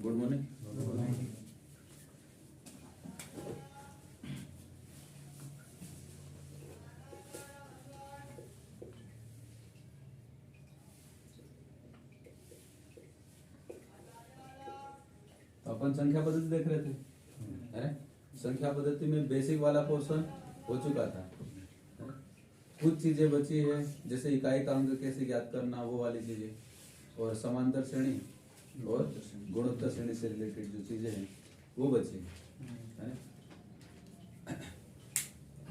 Good morning. तो अपन संख्या पद्धति देख रहे थे, है? संख्या पद्धति में बेसिक वाला पोर्शन हो चुका था। कुछ चीजें बची है, जैसे इकाई का अंक कैसे ज्ञात करना, वो वाली चीजें, और समांतर श्रेणी और गुणोत्तर श्रेणी से रिलेटेड जो चीजें हैं वो बची है।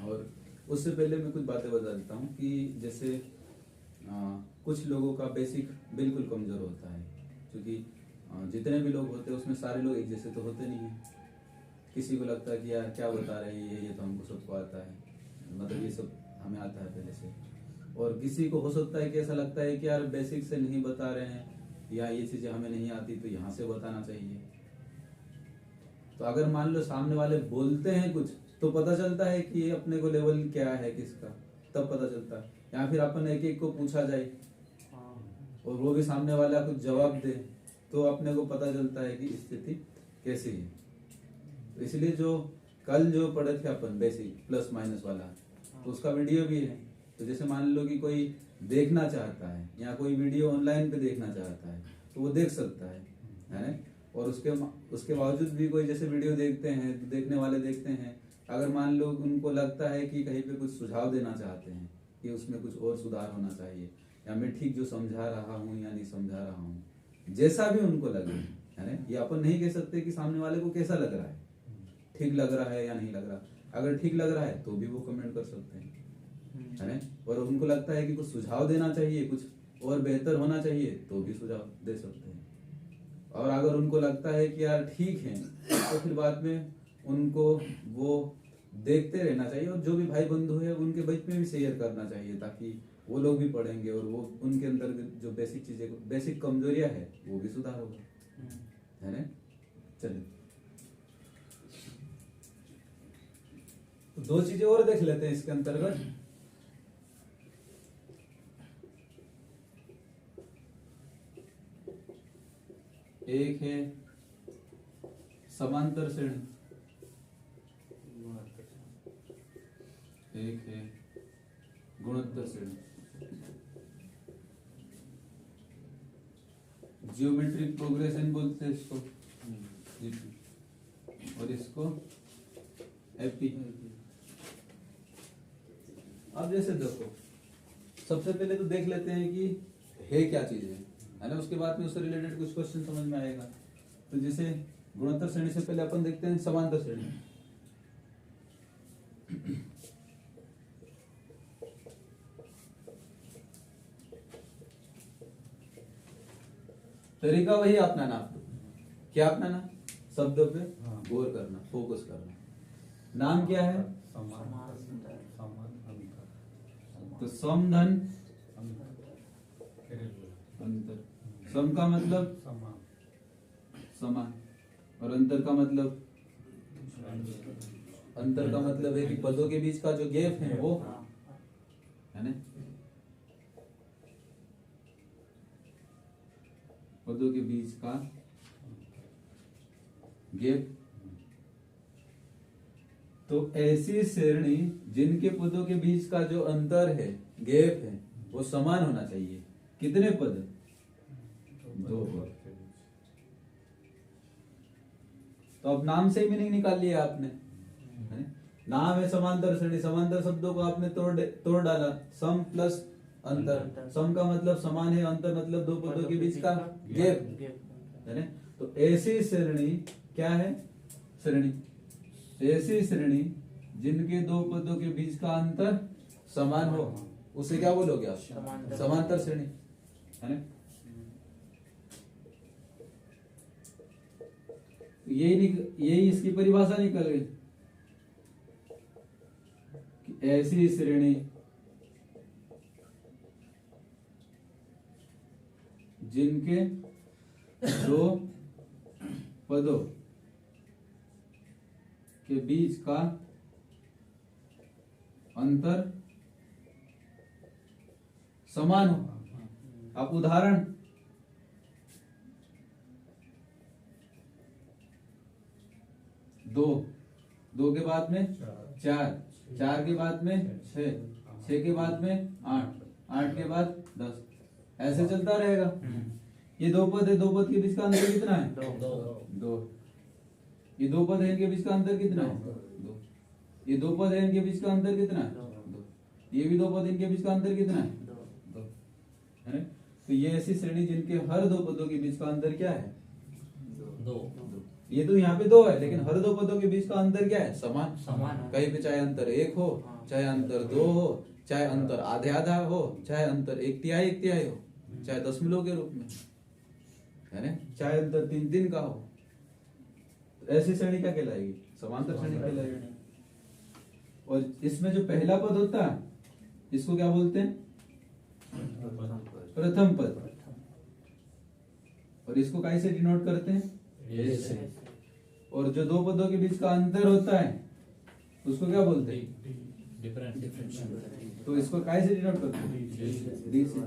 और उससे पहले मैं कुछ बातें बता देता हूँ कि जैसे कुछ लोगों का बेसिक बिल्कुल कमजोर होता है, क्योंकि जितने भी लोग होते हैं उसमें सारे लोग एक जैसे तो होते नहीं हैं। किसी को लगता है कि यार क्या बता रहे हैं ये तो हमको सबको आता है, मतलब ये सब हमें आता है पहले से। और किसी को हो सकता है कि ऐसा लगता है कि यार बेसिक से नहीं बता रहे हैं, या ये चीजें हमें नहीं आती तो यहाँ से बताना चाहिए। तो अगर मान लो सामने वाले बोलते हैं कुछ तो पता चलता है कि ये अपने को लेवल क्या है किसका, तब पता चलता है। या फिर अपन एक एक को पूछा जाए और वो भी सामने वाला कुछ जवाब दे तो अपने को पता चलता है कि स्थिति कैसी है। तो इसलिए जो कल जो पढ़े थे अपन बेसिक प्लस माइनस वाला, तो उसका वीडियो भी है। तो जैसे मान लो कि कोई देखना चाहता है या कोई वीडियो ऑनलाइन पे देखना चाहता है तो वो देख सकता है? और उसके बावजूद भी कोई जैसे वीडियो देखते हैं, देखने वाले देखते हैं, अगर मान लो उनको लगता है कि कहीं पे कुछ सुझाव देना चाहते हैं कि उसमें कुछ और सुधार होना चाहिए, या मैं ठीक जो समझा रहा हूँ या नहीं समझा रहा हूँ, जैसा भी उनको लगे, है ना। ये अपन नहीं कह सकते कि सामने वाले को कैसा लग रहा है, ठीक लग रहा है या नहीं लग रहा। अगर ठीक लग रहा है तो भी वो कमेंट कर सकते हैं, है ना। और उनको लगता है कि कुछ सुझाव देना चाहिए, कुछ और बेहतर होना चाहिए, तो भी सुझाव दे सकते हैं। और अगर उनको लगता है कि यार ठीक है तो फिर बाद में उनको वो देखते रहना चाहिए, और जो भी भाई बंधु है उनके बीच में भी शेयर करना चाहिए, ताकि वो लोग भी पढ़ेंगे और वो उनके अंदर जो बेसिक चीजें, बेसिक कमजोरियां है वो भी सुधार होगा, है ना। चलिए तो दो चीजें और देख लेते हैं इसके अंतर्गत। एक है समांतर श्रेणी, एक है गुणोत्तर श्रेणी। जियोमेट्रिक प्रोग्रेशन बोलते हैं इसको, और इसको एपी। अब जैसे देखो, सबसे पहले तो देख लेते हैं कि है क्या चीज है ना। उसके बाद में उससे रिलेटेड कुछ क्वेश्चन समझ में आएगा। तो जैसे गुणोत्तर श्रेणी से पहले अपन देखते हैं समांतर श्रेणी। तरीका वही अपनाना, क्या अपनाना, शब्दों पे गौर करना, फोकस करना। नाम क्या है, तो समधन अंतर। सम का मतलब समान, और अंतर का मतलब, अंतर का मतलब है कि पदों के बीच का जो गैप है वो, है ना, पदों के बीच का गैप। तो ऐसी श्रेणी जिनके पदों के बीच का जो अंतर है, गैप है, वो समान होना चाहिए। कितने पद, दो पद। तो अब नाम से ही मीनिंग निकाल लिया आपने, है? नाम है समांतर श्रेणी, समांतर शब्दों को आपने तोड़ डाला। सम प्लस अंतर, सम का मतलब समान है, अंतर मतलब दो पदों के बीच का गैप, है ना। तो ऐसी श्रेणी क्या है, श्रेणी, ऐसी श्रेणी जिनके दो पदों के बीच का अंतर समान हो, उसे क्या बोलोगे आप, समांतर श्रेणी, है ना। यही इसकी परिभाषा निकल गई कि ऐसी श्रेणी जिनके दो पदों के बीच का अंतर समान हो। आप उदाहरण, 2, 2 के बाद में 4, 4 के बाद में 6, 6 के बाद में 8, 8 के बाद 10, ऐसे चलता रहेगा। ये 2 पद है, 2 पद के बीच का अंतर कितना है? 2। ये 2 पद है, इनके बीच का अंतर कितना है? 2। ये 2 पद है, इनके बीच का अंतर कितना है? 2। ये भी 2 पद, इनके बीच का अंतर कितना है? 2 है। तो ये ऐसी श्रेणी जिनके हर 2 पदों के बीच का अंतर क्या है? 2। ये तो यहाँ पे 2 है, लेकिन हर 2 पदों के बीच का अंतर क्या है? समान है। कहीं पे चाहे अंतर 1 हो, चाहे अंतर 2 हो, चाहे अंतर आधे आधा हो, चाहे अंतर 1/3 हो, चाहे दशमलव के रूप में, है ना, चाहे अंतर 3 का हो, ऐसी श्रेणी क्या कहलाएगी? समांतर श्रेणी कहलाएगी। और इसमें जो पहला पद होता है इसको क्या बोलते हैं? प्रथम पद। और इसको कैसे डिनोट करते हैं? ऐसे। और जो 2 पदों के बीच का अंतर होता है उसको क्या बोलते हैं? डिफरेंस। तो इसको कैसे डिनोट करते हैं? डी से।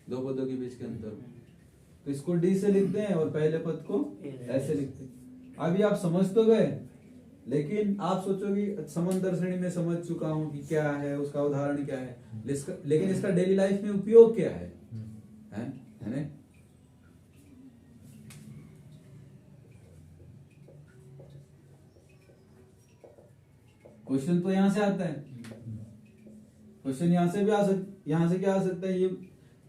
2 पदों के बीच के अंतर, तो इसको डी से लिखते हैं और पहले पद को ऐसे लिखते हैं। अभी आप समझ तो गए, लेकिन आप सोचोगे समांतर श्रेणी में समझ चुका हूं कि क्या है, उसका उदाहरण क्या है, लेकिन इसका डेली लाइफ में उपयोग क्या है ना? क्वेश्चन तो यहां से आता है, क्वेश्चन यहां से भी यहां से क्या आ सकता है? ये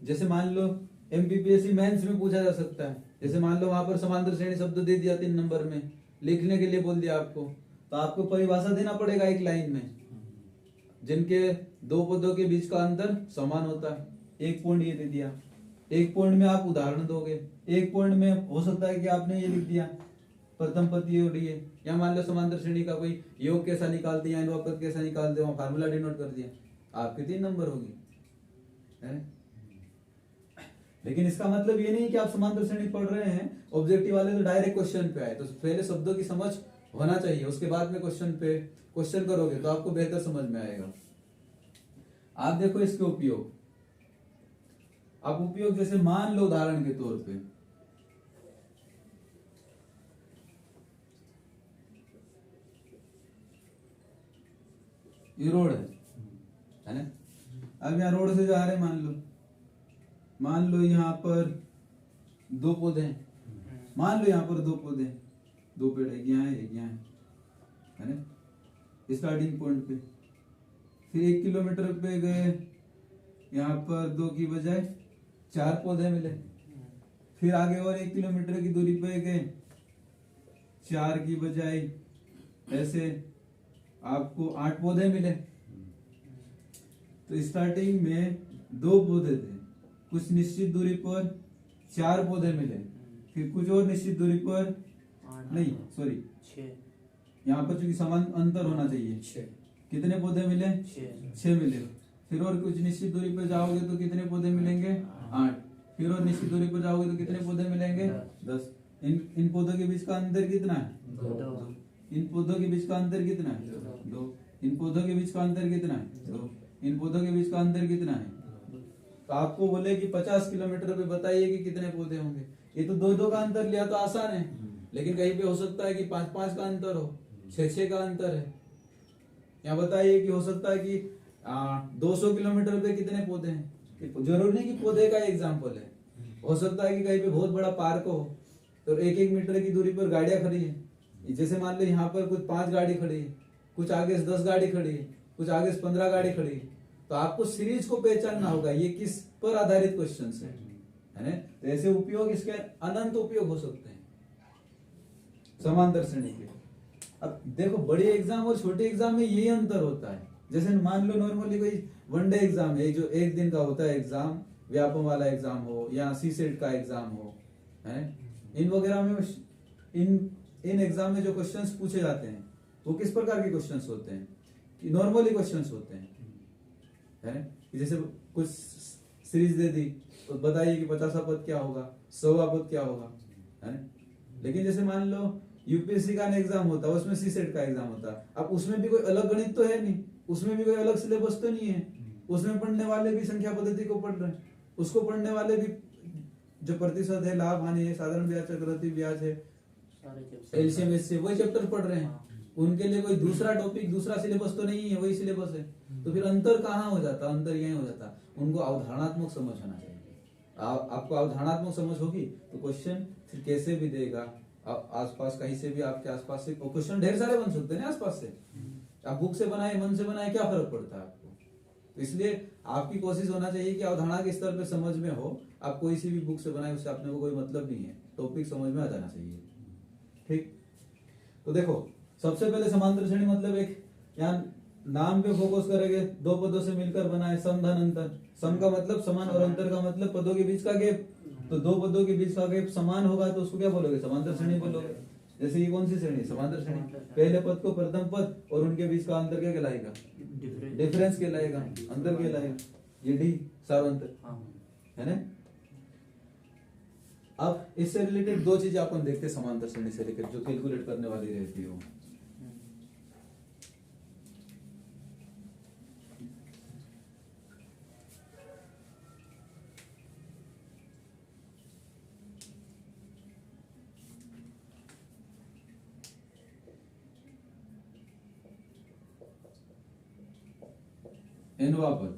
जैसे मान लो एमपीपीएससी मेंस में पूछा जा सकता है। जैसे मान लो वहां पर समांतर श्रेणी शब्द दे दिया 3 नंबर में, लिखने के लिए बोल दिया आपको, तो आपको परिभाषा देना पड़ेगा एक लाइन में, जिनके 2 पदों के बीच का अंतर समान होता है। 1 पॉइंट ये दे दिया, 1 पॉइंट में आप उदाहरण दोगे, 1 पॉइंट में हो सकता है कि आपने ये लिख दिया प्रथम पद ये और ये, या मान लो समांतर श्रेणी का कोई योग कैसा निकाल दिया, पद कैसा निकाल दिया, फार्मूला डिनोट कर दिया, आपके 3 नंबर होगी, है? लेकिन इसका मतलब ये नहीं कि आप समांतर श्रेणी पढ़ रहे हैं, ऑब्जेक्टिव वाले तो डायरेक्ट क्वेश्चन पे आए, तो पहले शब्दों की समझ होना चाहिए, उसके बाद में क्वेश्चन करोगे तो आपको बेहतर समझ में आएगा। आप देखो इसके उपयोग, आप उपयोग जैसे मान लो उदाहरण के तौर पे, ये रोड है ना? अब यहाँ रोड से जा रहे, मान लो यहाँ पर 2 पौधे हैं, मान लो यहाँ पर 2 पौधे हैं, 2 पेड़, एक यहाँ है ना? स्टार्टिंग पॉइंट पे, फिर 1 किलोमीटर पे गए, यहाँ पर 2 की बजाय 4 पौधे मिले, फिर आगे और 1 किलोमीटर की दूरी पे गए, 4 की बजाय ऐसे आपको 8 पौधे मिले। तो स्टार्टिंग में 2 पौधे थे, कुछ निश्चित दूरी पर 4 पौधे मिले, फिर कुछ और निश्चित दूरी पर नहीं, सॉरी 6, यहाँ पर चूंकि समान अंतर होना चाहिए, 6 कितने पौधे मिले? 6 मिले। फिर और कुछ निश्चित दूरी पर जाओगे तो कितने पौधे मिलेंगे? 8। फिर और निश्चित दूरी पर जाओगे तो कितने पौधे मिलेंगे? 10। इन पौधों के बीच का अंतर कितना है? 2। इन पौधों के बीच का अंतर कितना है? 2। इन पौधों के बीच का अंतर कितना है? 2। इन पौधों के बीच का अंतर कितना है? तो आपको बोले कि 50 किलोमीटर पे बताइए कि कितने पौधे होंगे, ये तो 2-2 का अंतर लिया तो आसान है, लेकिन कहीं पे हो सकता है कि 5-5 का अंतर हो, 6-6 का अंतर है। यहाँ बताइए कि हो सकता है कि 200 किलोमीटर पे कितने पौधे हैं, जरूरी नहीं कि पौधे का एग्जाम्पल है, हो सकता है कि कहीं पे बहुत बड़ा पार्क हो तो 1-1 मीटर की दूरी पर गाड़ियां खड़ी है, जैसे मान लो यहाँ पर कुछ 5 गाड़ी खड़ी है, कुछ आगे से 10 गाड़ी खड़ी है, कुछ आगे से 15 गाड़ी खड़ी है, तो आपको सीरीज को पहचानना होगा ये किस पर आधारित क्वेश्चन है ना? तो ऐसे उपयोग इसके अनंत उपयोग हो सकते हैं समांतर श्रेणी के। अब देखो बड़े एग्जाम और छोटे एग्जाम में यही अंतर होता है। जैसे मान लो नॉर्मली कोई वनडे एग्जाम है, जो 1 दिन का होता है एग्जाम, व्यापम वाला एग्जाम हो या सीसेट का एग्जाम हो, है इन वगैरह में, इन एग्जाम में जो क्वेश्चंस पूछे जाते हैं वो किस प्रकार के क्वेश्चंस होते हैं? कि नॉर्मली क्वेश्चंस होते हैं, है जैसे कुछ सीरीज दे दी तो बताइए कि 50वां पद क्या होगा, 100वां पद क्या होगा, है ना? लेकिन जैसे मान लो यूपीएससी का एग्जाम होता है, उसमें सीसेट का एग्जाम होता है, अब उसमें भी कोई अलग गणित तो है नहीं, उसमें भी कोई अलग सिलेबस तो नहीं है, उसमें पढ़ने वाले भी संख्या पद्धति को पढ़ रहे हैं, उसको पढ़ने वाले भी जो प्रतिशत है, लाभ हानि है, साधारण ब्याज, चक्रवृद्धि ब्याज है, एलसीएम एचसीएफ वही चैप्टर पढ़ रहे हैं, उनके लिए कोई दूसरा टॉपिक दूसरा सिलेबस तो नहीं है, वही सिलेबस है। तो फिर अंतर कहाँ हो जाता, अंतर यही हो जाता, उनको अवधारणात्मक समझ होना चाहिए। आपको अवधारणात्मक समझ होगी तो क्वेश्चन फिर कैसे भी देगा, आप आसपास कहीं से भी, आपके आसपास से क्वेश्चन ढेर सारे बन सकते हैं ना आसपास से, आप बुक से बनाए मन से बनाए क्या फर्क पड़ता है आपको। तो इसलिए आपकी कोशिश होना चाहिए कि अवधारणा के स्तर पे समझ में हो, आप कोई सी भी बुक से बनाए उससे अपने को कोई मतलब नहीं है, टॉपिक समझ में आ जाना चाहिए। ठीक, तो देखो सबसे पहले समांतर श्रेणी मतलब एक, यहाँ नाम पे फोकस करेंगे, दो पदों से मिलकर बना है सम धन अंतर। सम का मतलब समान और अंतर का मतलब पदों के बीच का गैप। तो दो पदों के बीच का गैप समान होगा तो उसको क्या बोलोगे, समांतर श्रेणी बोलोगे। जैसे ये कौन सी श्रेणी, समांतर श्रेणी, पहले पद को प्रथम पद और उनके बीच का अंतर क्या कहलाएगा, डिफरेंस कहलाएगा, अंतर कहलाएगा, ये डी सार्वंतर है ना। अब इससे रिलेटेड दो चीजें अपन देखते हैं समांतर श्रेणी से लेकर, जो कैलकुलेट करने वाली रहती है वो। एनवा पद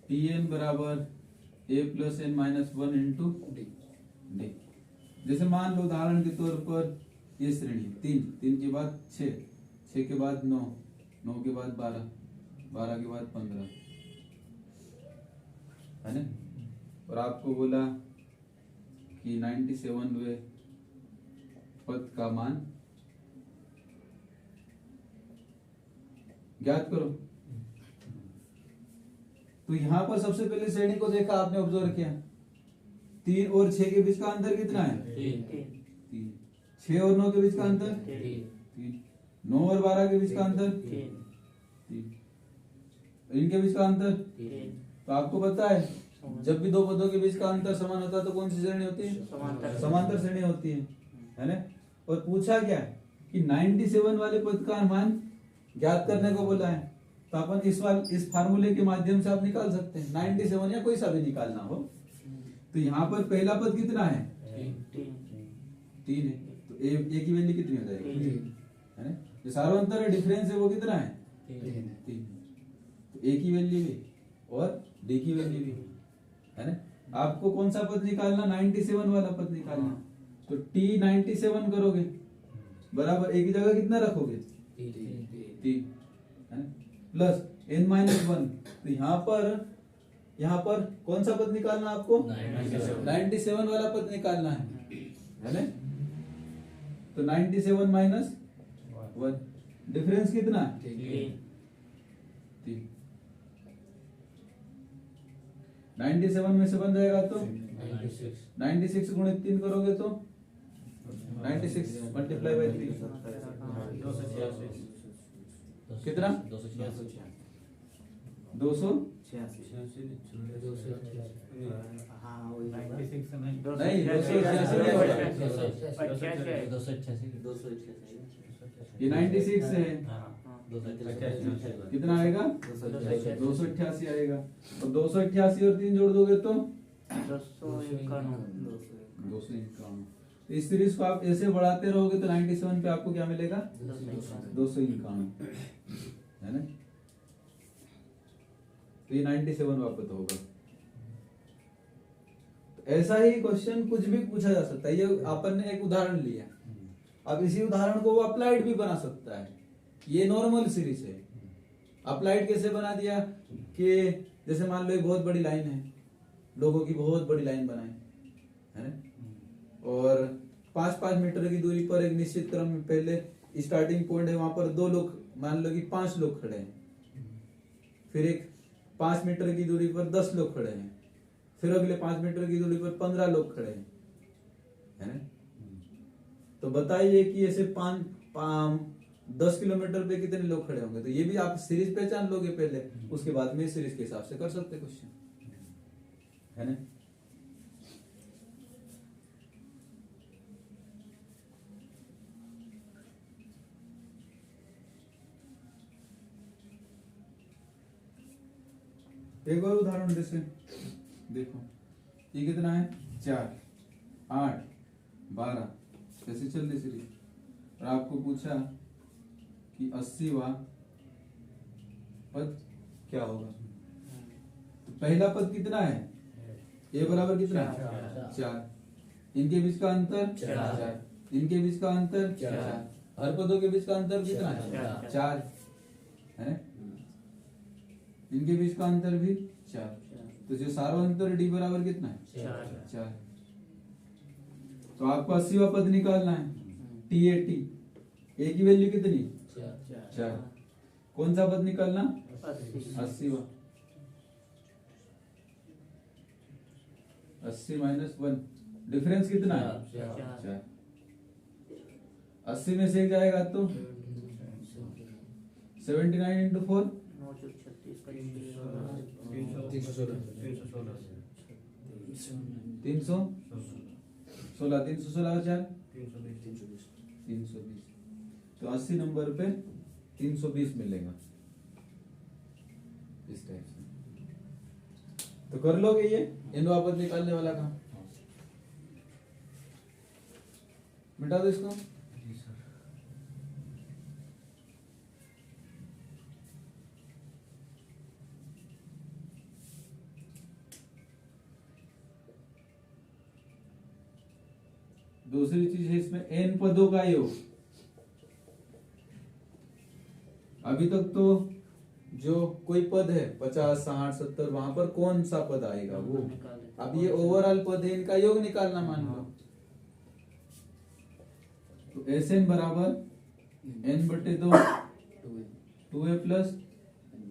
Tn बराबर a plus n minus one into d. जैसे मान लो उदाहरण के तौर पर ये श्रेणी 3 के बाद 6 के बाद 9 के बाद 12 के बाद 15 है ना। और आपको बोला कि 97वें पद का मान ज्ञात करो। तो यहां पर सबसे पहले श्रेणी को देखा आपने, ऑब्जर्व किया, 3 और 6 के बीच का अंतर कितना है, 3। 6 और 9 के बीच का अंतर 3। 9 और 12 के बीच का अंतर 3। इनके बीच का अंतर। तो आपको पता है जब भी दो पदों के बीच का अंतर समान होता है तो कौन सी श्रेणी होती है, समांतर श्रेणी होती है ना। और पूछा क्या कि 97 वाले पद का मान ज्ञात करने को बोला है, तो अपन इस फार्मूले के माध्यम से आप निकाल सकते हैं 97 या कोई सा भी निकालना हो। तो यहाँ पर पहला पद कितना है, 3 है, तो ए की वैल्यू कितनी हो जाएगी, है ना। जो सार्वंतर है, डिफरेंस है, वो कितना है, 3। तो ए की वैल्यू भी और डी की वैल्यू भी, है ना। आपको कौन सा पद निकालना, 97 वाला पद निकालना। तो t 97 करोगे बराबर एक ही जगह कितना रखोगे, 3, है ना, प्लस n माइनस 1। तो यहाँ पर कौन सा पद निकालना आपको, 97 वाला पद निकालना है ना। तो 97 माइनस 1, डिफरेंस कितना, 3। 97 में से बन जाएगा तो 96 गुणित 3 करोगे तो 96 मल्टीप्लाई बाई 3 कितना, 286 है, कितना आएगा, 288 आएगा। और 288 और 3 जोड़ दोगे तो 251। इस सीरीज को आप ऐसे बढ़ाते रहोगे तो 97 पे आपको क्या मिलेगा, 251, है ना। तो ये 97 वापस होगा। ऐसा ही क्वेश्चन कुछ भी पूछा जा सकता है। ये अपन ने एक उदाहरण लिया, अब इसी उदाहरण को वो अप्लाइड भी बना सकता है। ये नॉर्मल सीरीज है, अप्लाइड कैसे बना दिया कि जैसे मान लो एक बहुत बड़ी लाइन है, लोगों की बहुत बड़ी लाइन बनाए, है ना, और 5-5 मीटर की दूरी पर एक निश्चित क्रम में पहले स्टार्टिंग पॉइंट है, वहां पर 2 लोग, मान लो कि 5 लोग खड़े हैं, फिर एक 5 मीटर की दूरी पर 10 लोग खड़े हैं, फिर अगले 5 मीटर की दूरी पर 15 लोग खड़े हैं, है ना। तो बताइए कि ऐसे 10 किलोमीटर पे कितने लोग खड़े होंगे। तो ये भी आप सीरीज पहचान लोगे पहले, उसके बाद में सीरीज के हिसाब से कर सकते क्वेश्चन, है ना। एक और उदाहरण जैसे देखो, ये कितना है, 4, 8, 12 कैसे चल रही सीरीज, और आपको पूछा कि 80वां पद क्या होगा। तो पहला पद कितना है, ए बराबर कितना है 4, इनके बीच का अंतर 4, इनके बीच का अंतर 4, हर पदों के बीच का अंतर कितना है 4 है, इनके बीच का अंतर भी 4, तो जो सार्वंतर डी बराबर कितना है 4। तो आपको 80वां पद निकालना है, टी ए टी, ए की वैल्यू कितनी 4, कौन सा पद निकालना 80वां, 80 माइनस 1, डिफरेंस कितना है 4, 80 में से एक जाएगा तो 79 इंटू 4 316, 316 और 4 320, तो 80 नंबर पे 320 मिलेगा इस टाइप से। तो कर लोगे ये इन वापस निकालने वाला काम, मिटा दो इसको। दूसरी चीज है इसमें n पदों का योग। अभी तक तो जो कोई पद है 50, 60, 70 वहां पर कौन सा पद आएगा वो, अब ये ओवरऑल पद है, इनका योग निकालना मान लो। तो Sn बराबर n बटे 2 2a plus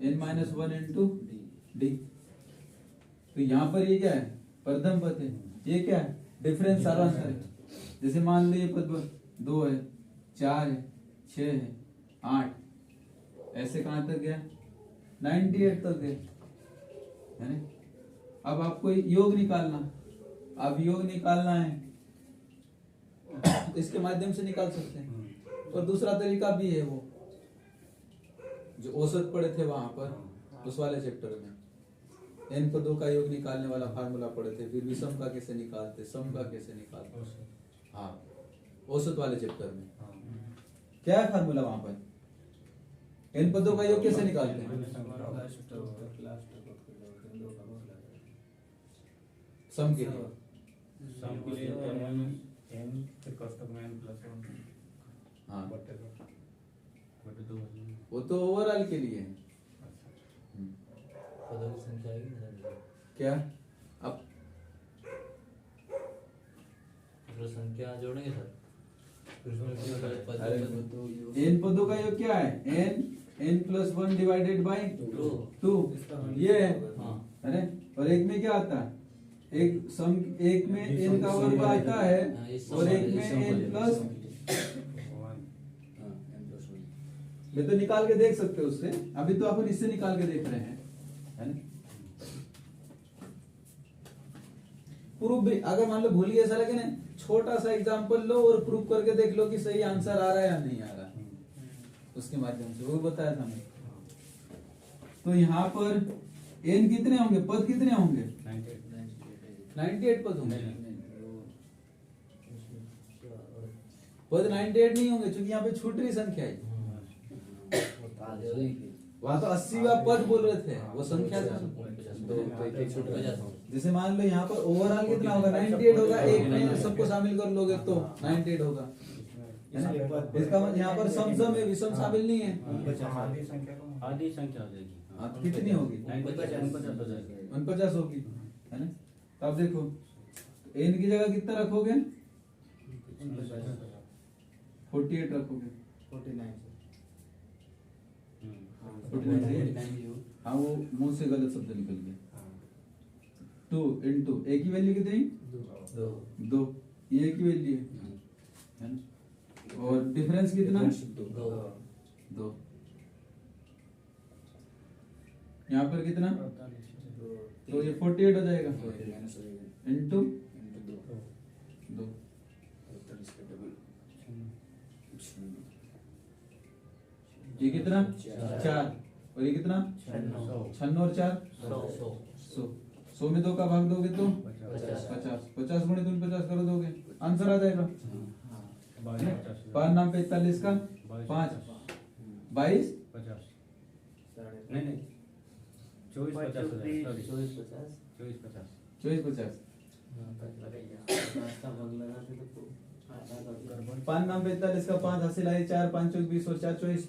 n minus 1 into D. तो यहाँ पर ये क्या है प्रथम पद है, ये क्या है डिफरेंस सारांतर है। जैसे मान लो ये पद 2 है, 4 है, 6 है, 8, ऐसे कहां तक गया 98 तक गया है ना। अब आपको योग निकालना, अब योग निकालना है इसके माध्यम से निकाल सकते हैं, और दूसरा तरीका भी है वो जो औसत पढ़े थे वहां पर उस वाले चैप्टर में, n पदों का योग निकालने वाला फार्मूला पढ़े थे, फिर विषम का कैसे निकालते, सम का कैसे निकालते, हाँ औसत वाले चैप्टर में क्या है फार्मूला वहां पर, n पदों का योग कैसे निकालते हैं, सम के लिए हाँ वो तो ओवरऑल के लिए है। पदों की संख्या आएगी ना सर? क्या अब मतलब संख्या जोड़ेंगे सर, फिर उसमें पद अरे n पदों का योग क्या है n प्लस 1 डिवाइडेड बाई 2 ये है। अरे और एक में क्या आता है, एक सम, एक में n का वर्ग आता है और एक में n प्लस, ये तो निकाल के देख सकते हो उससे, अभी तो अपन इससे निकाल के देख रहे हैं है ना। प्रूफ भी अगर मान लो भूल गए ऐसा लगे ना, छोटा सा एग्जांपल लो और प्रूफ करके देख लो कि सही आंसर आ रहा है या नहीं आ रहा, उसके माध्यम से वो बताया था मैं। तो यहाँ पर n कितने होंगे, पद कितने होंगे 98 पद होंगे, पद 98 नहीं होंगे क्योंकि यहाँ पे छूट रही संख्या है। वहां तो 80वां पद बोल रहे थे, वो संख्या था। जैसे मान लो यहाँ पर ओवरऑल कितना होगा 98 होगा, एक में सबको शामिल कर लोगे तो 98 होगा, है ना। इसका मतलब यहाँ पर सम सम है, विषम शामिल नहीं है। आधी संख्या हो जाएगी, हाँ तो कितनी होगी 49 होगी, है ना। तो अब देखो n की जगह कितना रखोगे 48 रखोगे, 49 हाँ वो मुंह से गलत शब्द निकल गया। 2 इंटू ए की वैल्यू कितनी 2, ये की वैल्यू है ना, और डिफरेंस कितना 2, यहाँ पर कितना, तो ये 48 हो जाएगा इंटू 2, ये कितना 4 और ये कितना 96 और 4 100 में 2 का भाग दोगे तो 50 50 गुणे 50 करो दोगे आंसर आ जाएगा। 22 5 नाम 45 का 5 22 50 नहीं 24 50 हो जाएगा, sorry। 24 50 24 50 24 50 5 नाम 45 का 5 हासिल आए 4 5 चौक 20 और 4 24।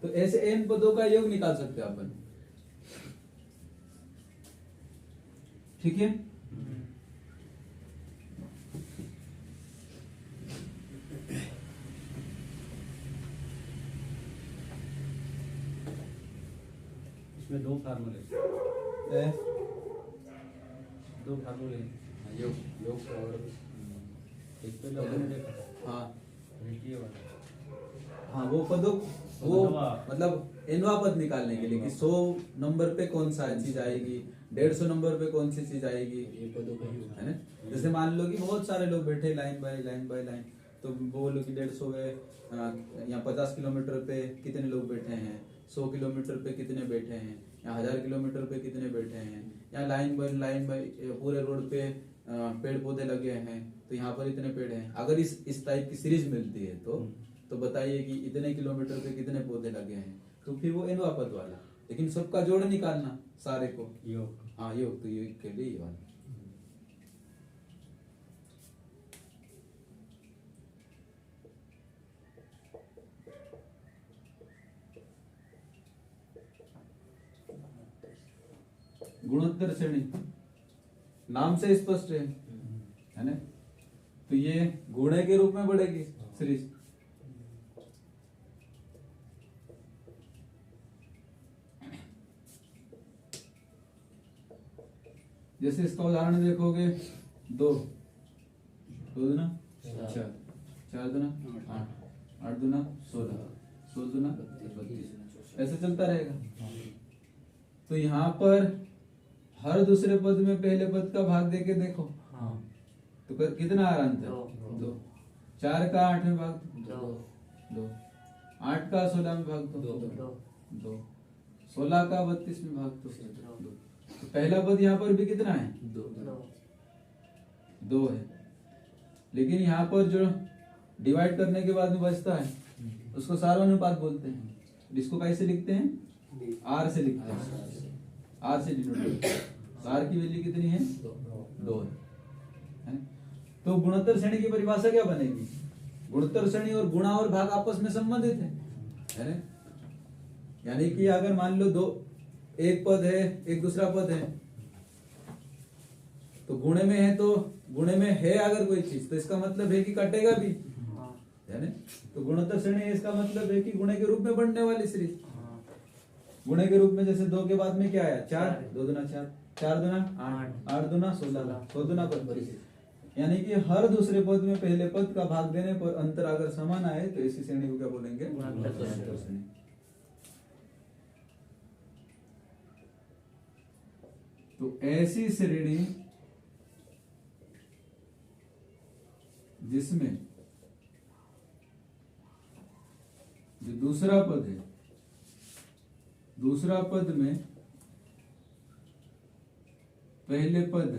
तो ऐसे n पदों का योग निकाल सकते हैं अपन, ठीक है। इसमें दो फार्मूले ए, दो फार्मूले योग और एक तो लोगों ने देखा हाँ रेखीय वाला हाँ वो पदों वो नवा। मतलब एनवा पद निकालने के लिए कि 100 नंबर पे कौन सा चीज आएगी, 150 नंबर पे कौन सी चीज आएगी, ये पदों का ही है ना। जैसे मान लो कि बहुत सारे लोग बैठे लाइन बाय लाइन, तो बोलो कि 150 में यहाँ 50 किलोमीटर पे कितने लोग बैठे हैं, 100 किलोमीटर पे कितने बैठे हैं, यहाँ 1000 किलोमीटर पे कितने बैठे हैं, यहाँ लाइन बाय पूरे रोड पे पेड़ पौधे लगे हैं तो यहाँ पर इतने पेड़ हैं। अगर इस टाइप की सीरीज मिलती है तो बताइए कि इतने किलोमीटर पे कितने पौधे लगे हैं, तो फिर वो एनवा पद वाला। लेकिन सबका जोड़ निकालना सारे को, योग हाँ योग, तो योग के लिए ये वाला। गुणोत्तर श्रेणी नाम से स्पष्ट है ना। तो ये गुणे के रूप में बढ़ेगी सीरीज। जैसे इसका उदाहरण देखोगे 2 दूना 4 4 दूना 8 8 दूना 16 16 दूना 32 ऐसे चलता रहेगा। तो यहाँ पर हर दूसरे पद में पहले पद का भाग देके देखो, तो कितना आ रहा अंतर 2 4 का 8 में भाग 2 8 का 16 में भाग 2 16 का 32 में भाग 2। तो पहला पद यहाँ पर भी कितना है 2 है। लेकिन यहाँ पर जो डिवाइड करने के बाद में बचता है उसको सार्वनुपात बोलते हैं। इसको कैसे लिखते हैं, आर से लिखते हैं, आर से डिनोट। आर की वैल्यू कितनी है 2 है। तो गुणोत्तर श्रेणी की परिभाषा क्या बनेगी, गुणोत्तर श्रेणी और गुणा और भाग आपस में संबंधित है ना। यानी कि अगर मान लो एक पद है एक दूसरा पद है, तो गुणे में है तो गुणे में है अगर कोई चीज तो इसका मतलब है कि कटेगा भी, है ना। तो गुणोत्तर श्रेणी है इसका मतलब है कि गुणे के रूप में बढ़ने वाली सीरीज। गुणे के रूप में जैसे 2 के बाद में क्या आया 4 2 दूना 4 4 दूना 8 8 दूना 16 100 दूना 32। यानी कि हर दूसरे पद में पहले पद का भाग देने पर अंतर अगर समान आए तो इसी श्रेणी को क्या बोलेंगे, गुणोत्तर श्रेणी। तो ऐसी श्रेणी जिसमें जो दूसरा पद है, दूसरा पद में पहले पद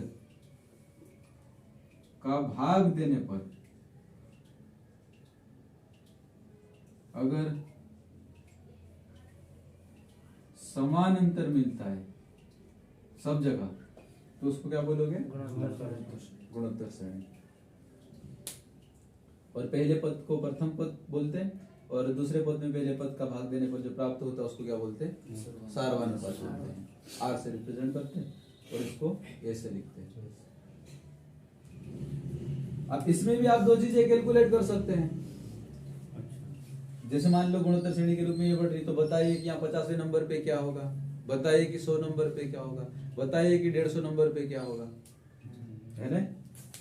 का भाग देने पर अगर समान अंतर मिलता है सब जगह तो उसको क्या बोलोगे, गुणोत्तर श्रेणी। और पहले पद को प्रथम पद बोलते हैं और दूसरे पद में पहले पद का भाग देने पर जो प्राप्त होता है उसको क्या बोलते हैं, सार्वनुपात बोलते हैं। आर से रिप्रेजेंट करते हैं और इसको ए से लिखते हैं। अब इसमें भी आप 2 चीजें कैलकुलेट कर सकते हैं। जैसे मान लो गुणोत्तर श्रेणी के रूप में ये बढ़ रही, तो बताइए कि यहाँ 50वें नंबर पे क्या होगा, बताइए कि 100 नंबर पे क्या होगा, बताइए कि 150 नंबर पे क्या होगा, है ना।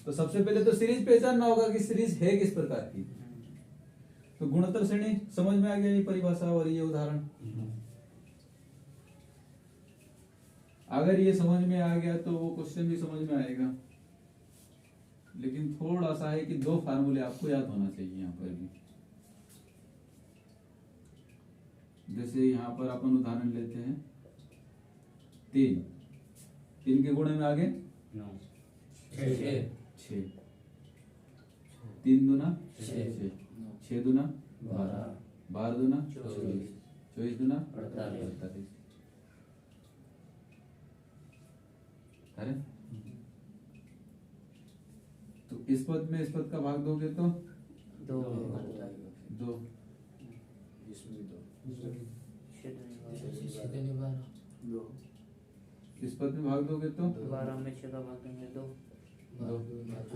तो सबसे पहले तो सीरीज पहचानना होगा कि सीरीज है किस प्रकार की। तो गुणोत्तर श्रेणी समझ में आ गया ये परिभाषा और ये उदाहरण। अगर ये समझ में आ गया तो वो क्वेश्चन भी समझ में आएगा। लेकिन थोड़ा सा है कि 2 फार्मूले आपको याद होना चाहिए यहाँ पर भी। जैसे यहाँ पर अपन उदाहरण लेते हैं 3 3 के गुणे में आगे 9 छः 6, 3 दूना छः 6, 6 दूना 12 12 दूना 24, 24 दूना 48। अरे तो इस पद में इस पद का भाग दोगे तो 2 2, इसमें भी 2 छः दूनी 12 2 इस पद में भाग दोगे तो 12 में 6 का भाग देंगे 2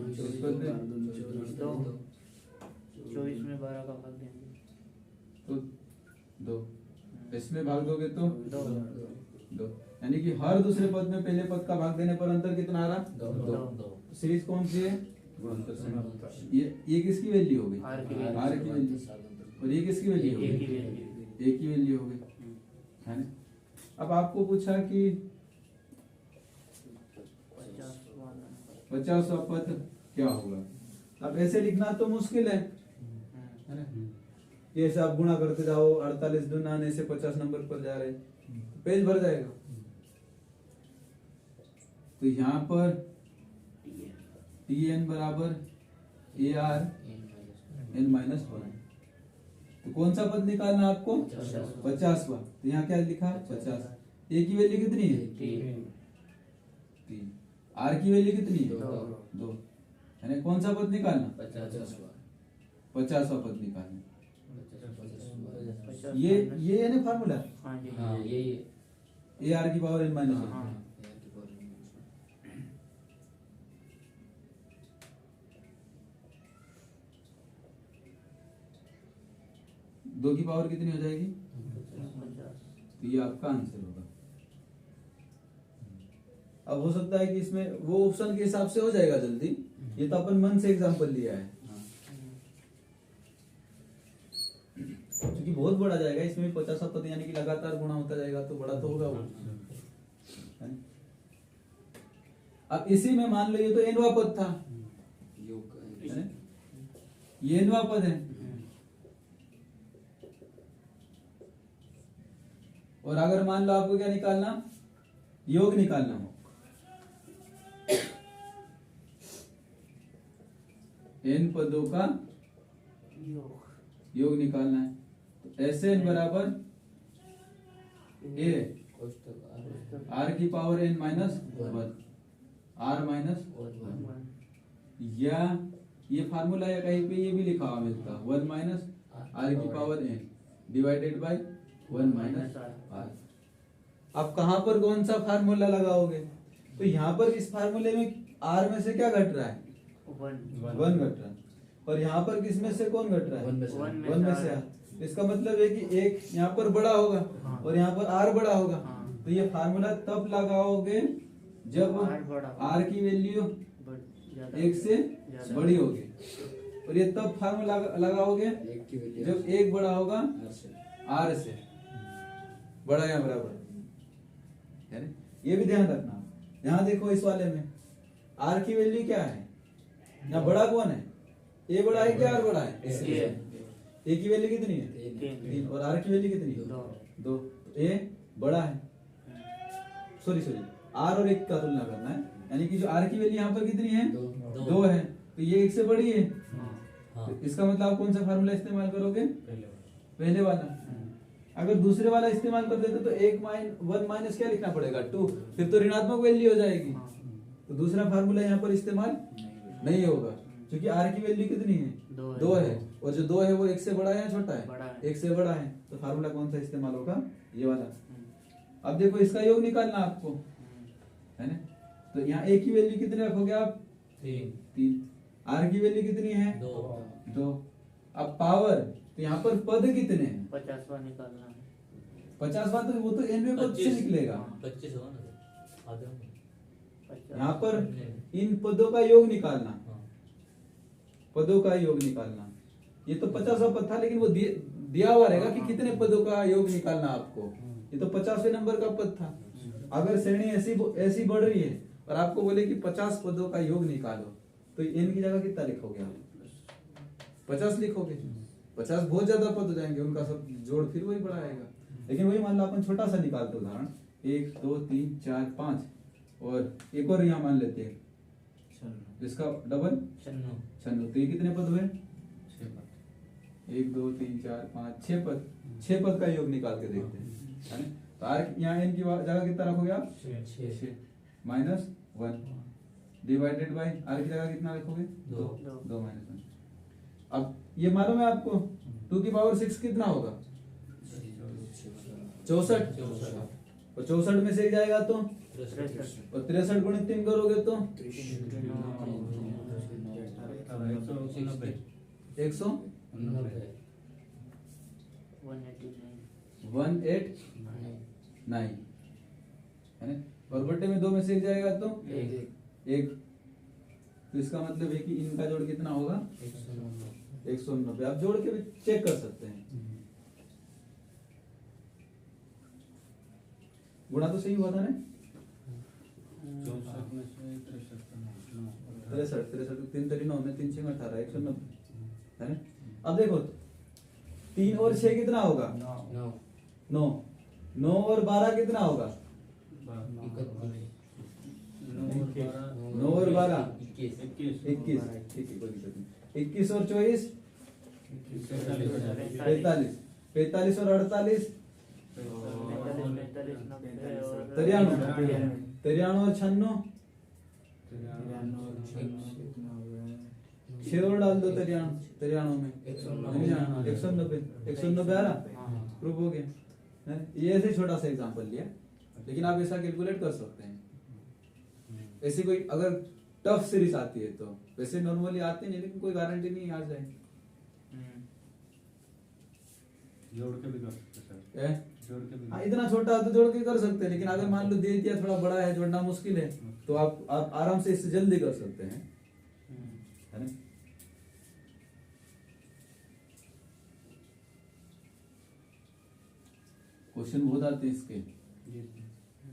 इस पद में 2 24 में 12 का भाग देंगे तो 2, इसमें भाग दोगे तो 2 2, यानी कि हर दूसरे पद में पहले पद का भाग देने पर अंतर कितना आ रहा? दो दो। दो सीरीज कौन सी है? गुणोत्तर श्रेणी। ये किसकी वैल्यू हो गई? R की R की वैल्यू। और ये किसकी वैल्यू हो A गई? की वैल्यू A की वैल्यू हो गई, है ना? अब आपको पूछा कि 50वां पद क्या होगा? अब ऐसे लिखना तो मुश्किल है ना? ये ऐसे आप गुणा करते जाओ, 48 दूना आने से 50 नंबर पर जा रहे, पेज भर जाएगा। तो यहाँ पर Tn बराबर AR n-1, तो कौन सा पद निकालना आपको? 50वां। तो यहाँ क्या लिखा? 50। A की वैल्यू कितनी है? 3। R की वैल्यू कितनी है? 2। यानी कौन सा पद निकालना? 50वां पद निकालना। ये है ना फार्मूला, हाँ जी हाँ यही AR की पावर n-1। हाँ। 2 की पावर कितनी हो जाएगी? 50 तो ये आपका आंसर होगा। अब हो सकता है कि इसमें वो ऑप्शन के हिसाब से हो जाएगा जल्दी, ये तो अपन मन से एग्जांपल लिया है, क्योंकि बहुत बड़ा जाएगा इसमें 50 पद, यानी कि लगातार गुणा होता जाएगा तो बड़ा तो होगा वो, है ना? अब इसी में मान लो ये तो nवां पद था, है ना? ये nवां पद है, और अगर मान लो आपको क्या निकालना? योग निकालना हो, n पदों का योग निकालना है। तो Sn बराबर A R की पावर n-1 R माइनस, या ये फार्मूला या कहीं पे ये भी लिखा हुआ मिलता 1 माइनस R की power n divided by 1 minus R। अब कहां पर कौन सा फार्मूला लगाओगे? तो यहाँ पर इस फार्मूले में R में से क्या घट रहा है? 1 घट रहा है, और यहाँ पर किस में से कौन घट रहा है? 1 में से R। इसका मतलब है कि एक यहाँ पर बड़ा होगा और यहाँ पर R बड़ा होगा। तो ये फार्मूला तब लगाओगे जब R की वैल्यू 1 से बड़ी होगी, और ये तब फार्मूला लगाओगे जब 1 बड़ा होगा R से, बड़ा या बराबर, है ना? ये भी ध्यान रखना। यहाँ देखो इस वाले में R की वैल्यू क्या है? यहाँ बड़ा कौन है? A बड़ा है क्या R बड़ा है? A की वैल्यू कितनी है? 3, और R की वैल्यू कितनी है? 2। तो A बड़ा है, सॉरी R और 1 का तुलना करना है, यानी कि जो R की वैल्यू यहाँ पर कितनी है? 2 है, तो ये 1 से बड़ी है। तो इसका मतलब आप कौन सा फार्मूला इस्तेमाल करोगे? पहले वाला। अगर दूसरे वाला इस्तेमाल कर देते तो 1 माइनस क्या लिखना पड़ेगा? 2, फिर तो ऋणात्मक वैल्यू हो जाएगी। तो दूसरा फार्मूला यहाँ पर इस्तेमाल नहीं होगा, क्योंकि R की वैल्यू कितनी है? 2 है, और जो 2 है वो 1 से बड़ा है या छोटा है? 1 से बड़ा है, तो फार्मूला कौन सा इस्तेमाल होगा? ये वाला। अब देखो इसका योग निकालना आपको, है ना? तो यहाँ A की वैल्यू कितनी रखोगे आप? 3। R की वैल्यू कितनी है? 2। अब पावर, तो यहाँ पर पद कितने हैं? 50वां निकालना है। 50वां तो वो तो nवें पद से निकलेगा। 25 होगा ना आधे होंगे। यहाँ पर इन पदों का योग निकालना, पदों का योग निकालना। ये तो 50वां पद था, लेकिन वो दिया हुआ रहेगा कि कितने पदों का योग निकालना आपको। ये तो 50वें नंबर का पद था। अगर श्रेणी ऐसी बढ़ रही है और आपको बोले कि 50 पदों का योग निकालो, तो n की जगह कितना लिखोगे आप? 50 लिखोगे। 50 बहुत ज्यादा पद हो जाएंगे, उनका सब जोड़ फिर वही बड़ा आएगा। लेकिन वही मान लो अपन छोटा सा निकालते उदाहरण, 1 2 3 4 5, और एक और यहाँ मान लेते हैं इसका डबल 96। तो ये कितने पद हुए? 1 2 3 4 5 6 पद। 6 पद का योग निकाल के देखते हैं, है ना? तो आर यहाँ n की जगह कितना रखोगे आप? 6 माइनस 1 डिवाइडेड बाय आर की जगह कितना रखोगे? 2 माइनस 1। अब ये मालूम है आपको 2 की पावर 6 कितना होगा? 64। और 64 में से एक जाएगा तो, और 63 गुणित 3 करोगे तो 189, है ना? और बट्टे में 2 में से एक जाएगा तो 1। तो इसका मतलब है कि इनका जोड़ कितना होगा? 189। आप जोड़ के भी चेक कर सकते हैं। गुणा तो सही हुआ था ना? 63 3 3 9 में 3 6 18 190, है ना? अब देखो 3 और 6 कितना होगा? 9। 9 और 12 कितना होगा? 9 और 12 21। ठीक है, कोई दिक्कत नहीं। 21 और 24 45। 45 और 48 93। 93 और 96 6 और डाल दो 93 में 190। 190 आ रहा? प्रूफ हो गया, है? ये ऐसे छोटा सा एग्जांपल लिया, लेकिन आप ऐसा कैलकुलेट कर सकते हैं। ऐसी कोई अगर टफ सीरीज आती है तो, वैसे नॉर्मली आती नहीं, लेकिन कोई गारंटी नहीं आ जाए। जोड़ के भी कर सकते सर। है? जोड़ के भी हाँ, इतना छोटा हो तो जोड़ के कर सकते हैं, लेकिन अगर मान लो दे दिया थोड़ा बड़ा है, जोड़ना मुश्किल है, तो आप आराम से इससे जल्दी कर सकते हैं, है ना? क्वेश्चन बहुत आते हैं इसके,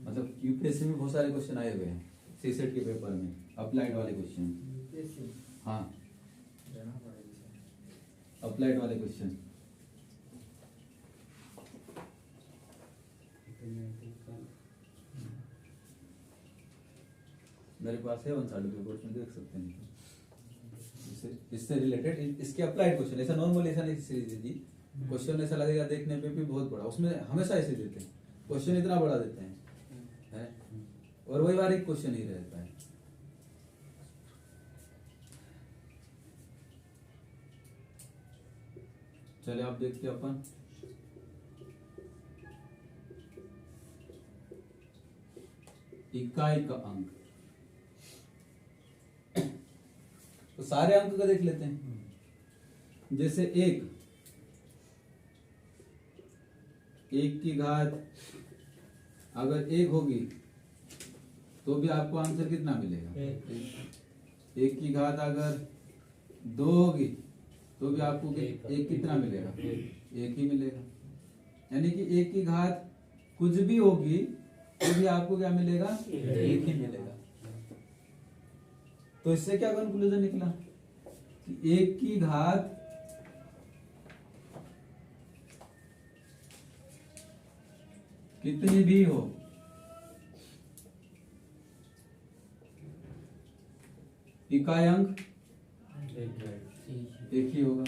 मतलब यूपीएससी में बहुत सारे क्वेश्चन आए हुए हैं, सीसेट के पेपर में अप्लाइड वाले क्वेश्चन। हाँ, अप्लाइड वाले क्वेश्चन। मेरे पास है 1 सर्टिफिकेट में, देख सकते हैं। इससे रिलेटेड इसके अप्लाइड क्वेश्चन, ऐसा नॉर्मल ऐसा नहीं सीरीज दी क्वेश्चन, ऐसा लगेगा देखने पे भी बहुत बड़ा, उसमें हमेशा ऐसे देते हैं क्वेश्चन, इतना बड़ा देते हैं, है? और वही बार एक क्वेश्चन ही रहता है। चलिए आप देखते हैं अपन इकाई का अंक। तो सारे अंक का देख लेते हैं। जैसे 1 की घात अगर 1 होगी तो भी आपको आंसर कितना मिलेगा? 1 की घात अगर 2 होगी तो भी आपको एक कितना मिलेगा? 1 ही मिलेगा। यानी कि 1 की घात कुछ भी होगी तो भी आपको क्या मिलेगा? 1 ही मिलेगा। तो इससे क्या कंक्लूजन निकला कि 1 की घात कितनी भी हो, इकाई अंक 1 ही होगा।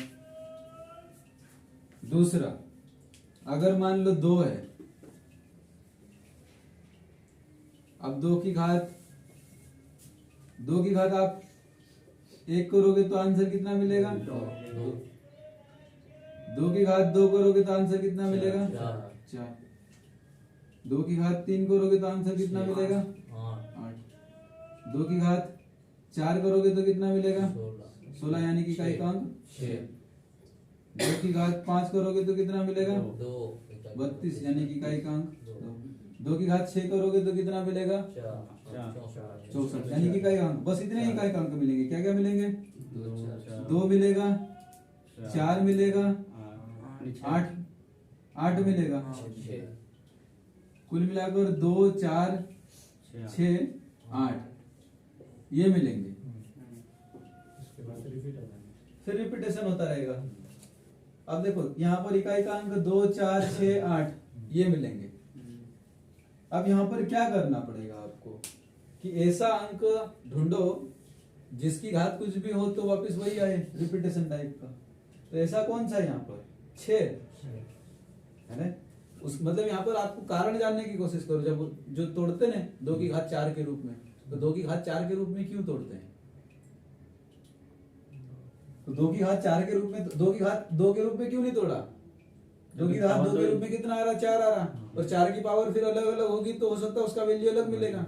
दूसरा, अगर मान लो 2 है, अब 2 की घात आप 1 करोगे तो आंसर कितना मिलेगा? 2 की घात 2 करोगे तो आंसर कितना मिलेगा? 4। 2 की घात 3 करोगे तो आंसर कितना मिलेगा? 8। 2 की घात 4 करोगे तो कितना मिलेगा? 16, यानी कि इकाई का अंक 6। 2 की घात 5 करोगे तो कितना मिलेगा? 32, यानी कि इकाई का अंक 2 की घात 6 करोगे तो कितना मिलेगा? 64, यानी कि इकाई का अंक। बस इतने ही इकाई का अंक मिलेंगे। क्या क्या मिलेंगे? 2 मिलेगा, 4 मिलेगा, 8 मिलेगा। कुल मिलाकर 2 4 6 8 ये मिलेंगे। फिर रिपीटेशन होता रहेगा। अब देखो यहाँ पर इकाई का अंक 2 4 6 8 ये मिलेंगे। अब यहाँ पर क्या करना पड़ेगा आपको? कि ऐसा अंक ढूंढो जिसकी घात कुछ भी हो तो वापस वही आए, रिपीटेशन टाइप का। तो ऐसा कौन सा है यहाँ पर? 6 है ना। उस मतलब यहाँ पर आपको कारण जानने की कोशिश करो। जब जो तोड़ते ना 2 की घात 4 के रूप में, तो 2 की घात 4 के रूप में क्यों तोड़ते हैं? तो 2 की घात 4 के रूप में, 2 की घात 2 के रूप में क्यों नहीं तोड़ा? 2 की घात 2 के रूप में कितना आ रहा? 4 आ रहा। और 4 की पावर फिर अलग अलग होगी तो हो सकता है उसका वैल्यू अलग मिलेगा,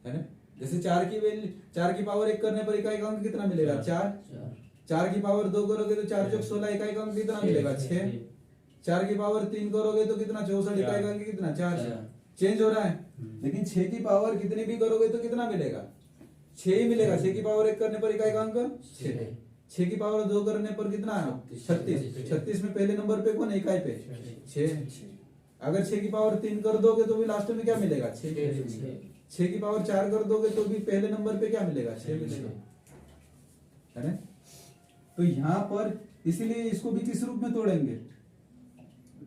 है ना। जैसे 4 की वैल्यू, 4 की पावर 1 करने पर इकाई का अंक कितना मिलेगा? 4। 4 की पावर 2 करोगे तो 4 चौक 16, इकाई का अंक कितना मिलेगा? 6। 4 की पावर 3 करोगे तो कितना? 64, इकाई का अंक कितना? 4। चेंज हो रहा है। लेकिन 6 की पावर कितनी भी करोगे तो कितना मिलेगा? 6 ही मिलेगा। 6 की पावर 1 करने पर इकाई का अंक 6। 6 की पावर 2 करने पर कितना है? 36। 36 में पहले नंबर पे कौन है? इकाई पे 6। अगर 6 की पावर 3 कर दोगे तो भी लास्ट में क्या मिलेगा? 6। 6 की पावर 4 कर दोगे तो भी पहले नंबर पे क्या मिलेगा? 6 मिलेगा, है ना। तो यहाँ पर इसीलिए इसको भी किस रूप में तोड़ेंगे?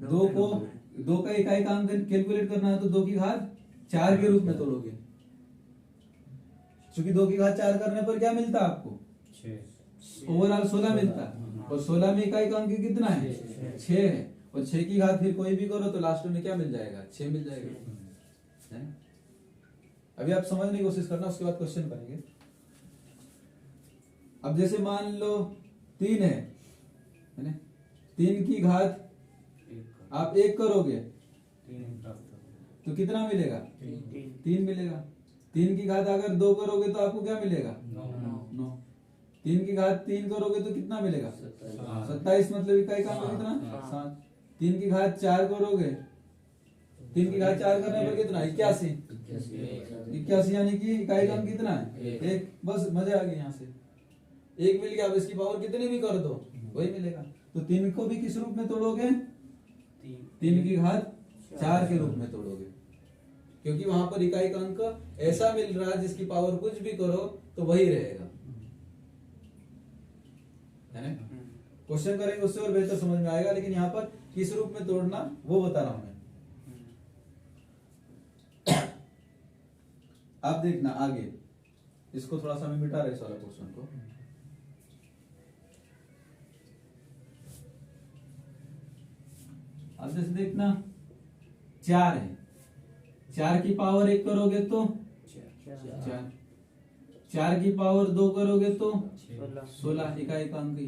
2 का इकाई का अंक कैलकुलेट करना है तो 2 की घात 4 के रूप में तोड़ोगे, क्योंकि 2 की घात 4 करने पर क्या मिलता है आपको? ओवरऑल 16 मिलता है। और 16 में इकाई का अंक कितना है? 6 है। और 6 की घात फिर कोई भी करो तो लास्ट में क्या मिल जाएगा? 6 मिल जाएगा, है ना। अभी आप समझने की कोशिश करना, उसके बाद क्वेश्चन करेंगे। अब जैसे मान लो 3 है ना। 3 की घात आप 1 करोगे तो कितना मिलेगा? 3 मिलेगा। 3 की घात अगर 2 करोगे तो आपको क्या मिलेगा? 9। 3 की घात 3 करोगे तो कितना मिलेगा? 27। मतलब इकाई का अंक कितना? 7। 3 की घात 4 करोगे, 3 की घात 4 करने पर कितना? 81। 81 यानी कि इकाई का अंक कितना है? 1। बस मजा आ गई। यहाँ से 1 मिल गया। अब इसकी पावर कितनी भी कर दो वही मिलेगा। तो 3 को भी किस रूप में तोड़ोगे? 3 की घात 4 के रूप में तोड़ोगे, क्योंकि वहां पर इकाई का अंक ऐसा मिल रहा है जिसकी पावर कुछ भी करो तो वही रहेगा, है ना। क्वेश्चन करेंगे उससे और बेहतर समझ में आएगा। लेकिन यहाँ पर किस रूप में तोड़ना वो बता रहा हूं मैं। आप देखना आगे, इसको थोड़ा सा मैं मिटा रहे इस वाला क्वेश्चन को। अब जैसे देखना 4 है, 4 की पावर 1 करोगे तो 4, 4 की पावर 2 करोगे तो 16, इकाई का अंक ये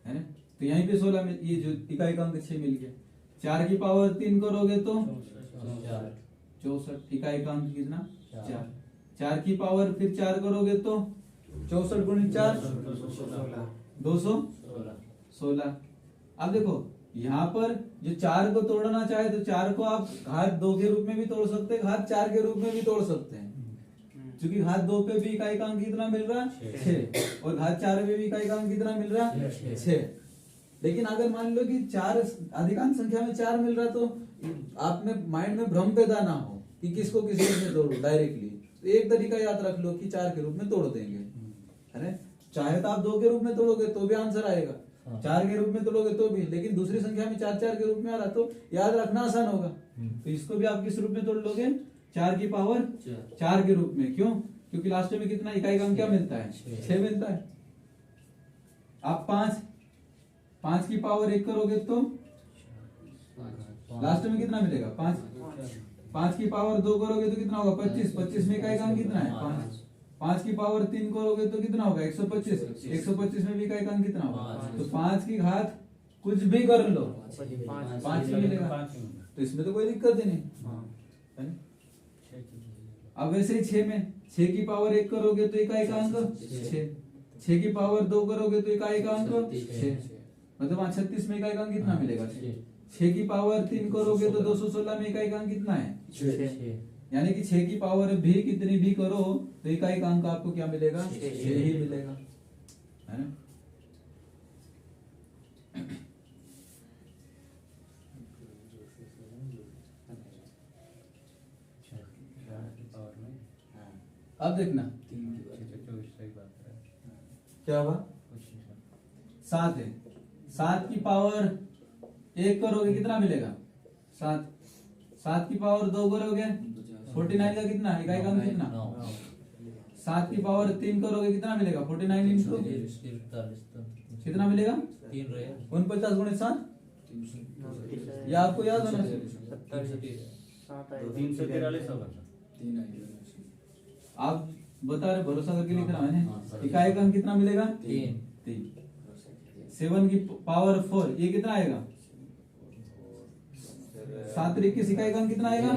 है ना। तो यहीं पे 16 में ये जो इकाई का अंक 6 मिल गया। 4 की पावर 3 करोगे तो 64, इकाई का अंक कितना? 4। 4 की पावर फिर 4 करोगे तो 64 गुणित 4 216। अब देखो यहाँ पर जो 4 को तोड़ना चाहे तो 4 को आप घात 2 के रूप में भी तोड़ सकते हैं, घात 4 के रूप में भी तोड़ सकते हैं, क्योंकि घात 2 पे भी इकाई का अंक कितना मिल रहा है? 6। और घात 4 पे भी इकाई का अंक कितना मिल रहा है? 6। लेकिन अगर मान लो कि 4 अधिकांश संख्या में 4 मिल रहा तो आप में माइंड में भ्रम पैदा ना हो कि किसको किस रूप में तोड़ो डायरेक्टली। तो एक तरीका याद रख लो कि 4 के रूप में तोड़ देंगे, है ना। चाहे तो आप 2 के रूप में तोड़ोगे तो भी आंसर आएगा, 4 के रूप में तोड़ोगे तो भी। लेकिन दूसरी संख्या में 4 के रूप में आ रहा तो याद रखना आसान होगा। तो इसको भी आप किस रूप में तोड़ लोगे? 4 की पावर 4 के रूप में। क्यों? क्योंकि लास्ट में कितना इकाई का अंक क्या मिलता है? 6 मिलता है। आप 5 की पावर 1 करोगे तो लास्ट में कितना मिलेगा? 5 की पावर 2 करोगे तो कितना होगा? 25। 25 में इकाई का अंक कितना है? 5 की पावर 3 करोगे तो कितना होगा? 125। 125 में भी इकाई का अंक कितना होगा? तो 5 की घात कुछ भी कर लो 5 ही मिलेगा। तो इसमें तो कोई दिक्कत ही नहीं, है ना। अब वैसे ही 6 में 6 की पावर 1 करोगे तो इकाई का अंक 6। 6 की पावर 2 करोगे तो इकाई का अंक 6। मतलब 36 में इकाई का अंक कितना मिलेगा? 6 की पावर 3 करोगे तो 216 में इकाई का अंक कितना है? 6। यानी कि 6 की पावर भी कितनी भी करो तो इकाई का अंक आपको क्या मिलेगा? 6 ही मिलेगा, है ना। अब देखना क्या हुआ? 7 है, 7 की पावर 1 करोगे कितना मिलेगा? 7। 7 की पावर 2 करोगे 49 का कितना इकाई का अंक कितना? 7 की पावर 3 करोगे कितना मिलेगा? 49 इंटू कितना मिलेगा? 3 रहे 49 गुणित 7, ये आपको याद होना चाहिए। 343 होगा सर। आप बता रहे, भरोसा करके लिख रहा है इकाई का अंक कितना मिलेगा? 3 7 की पावर 4 ये कितना आएगा? 7 21 इकाई का अंक कितना आएगा?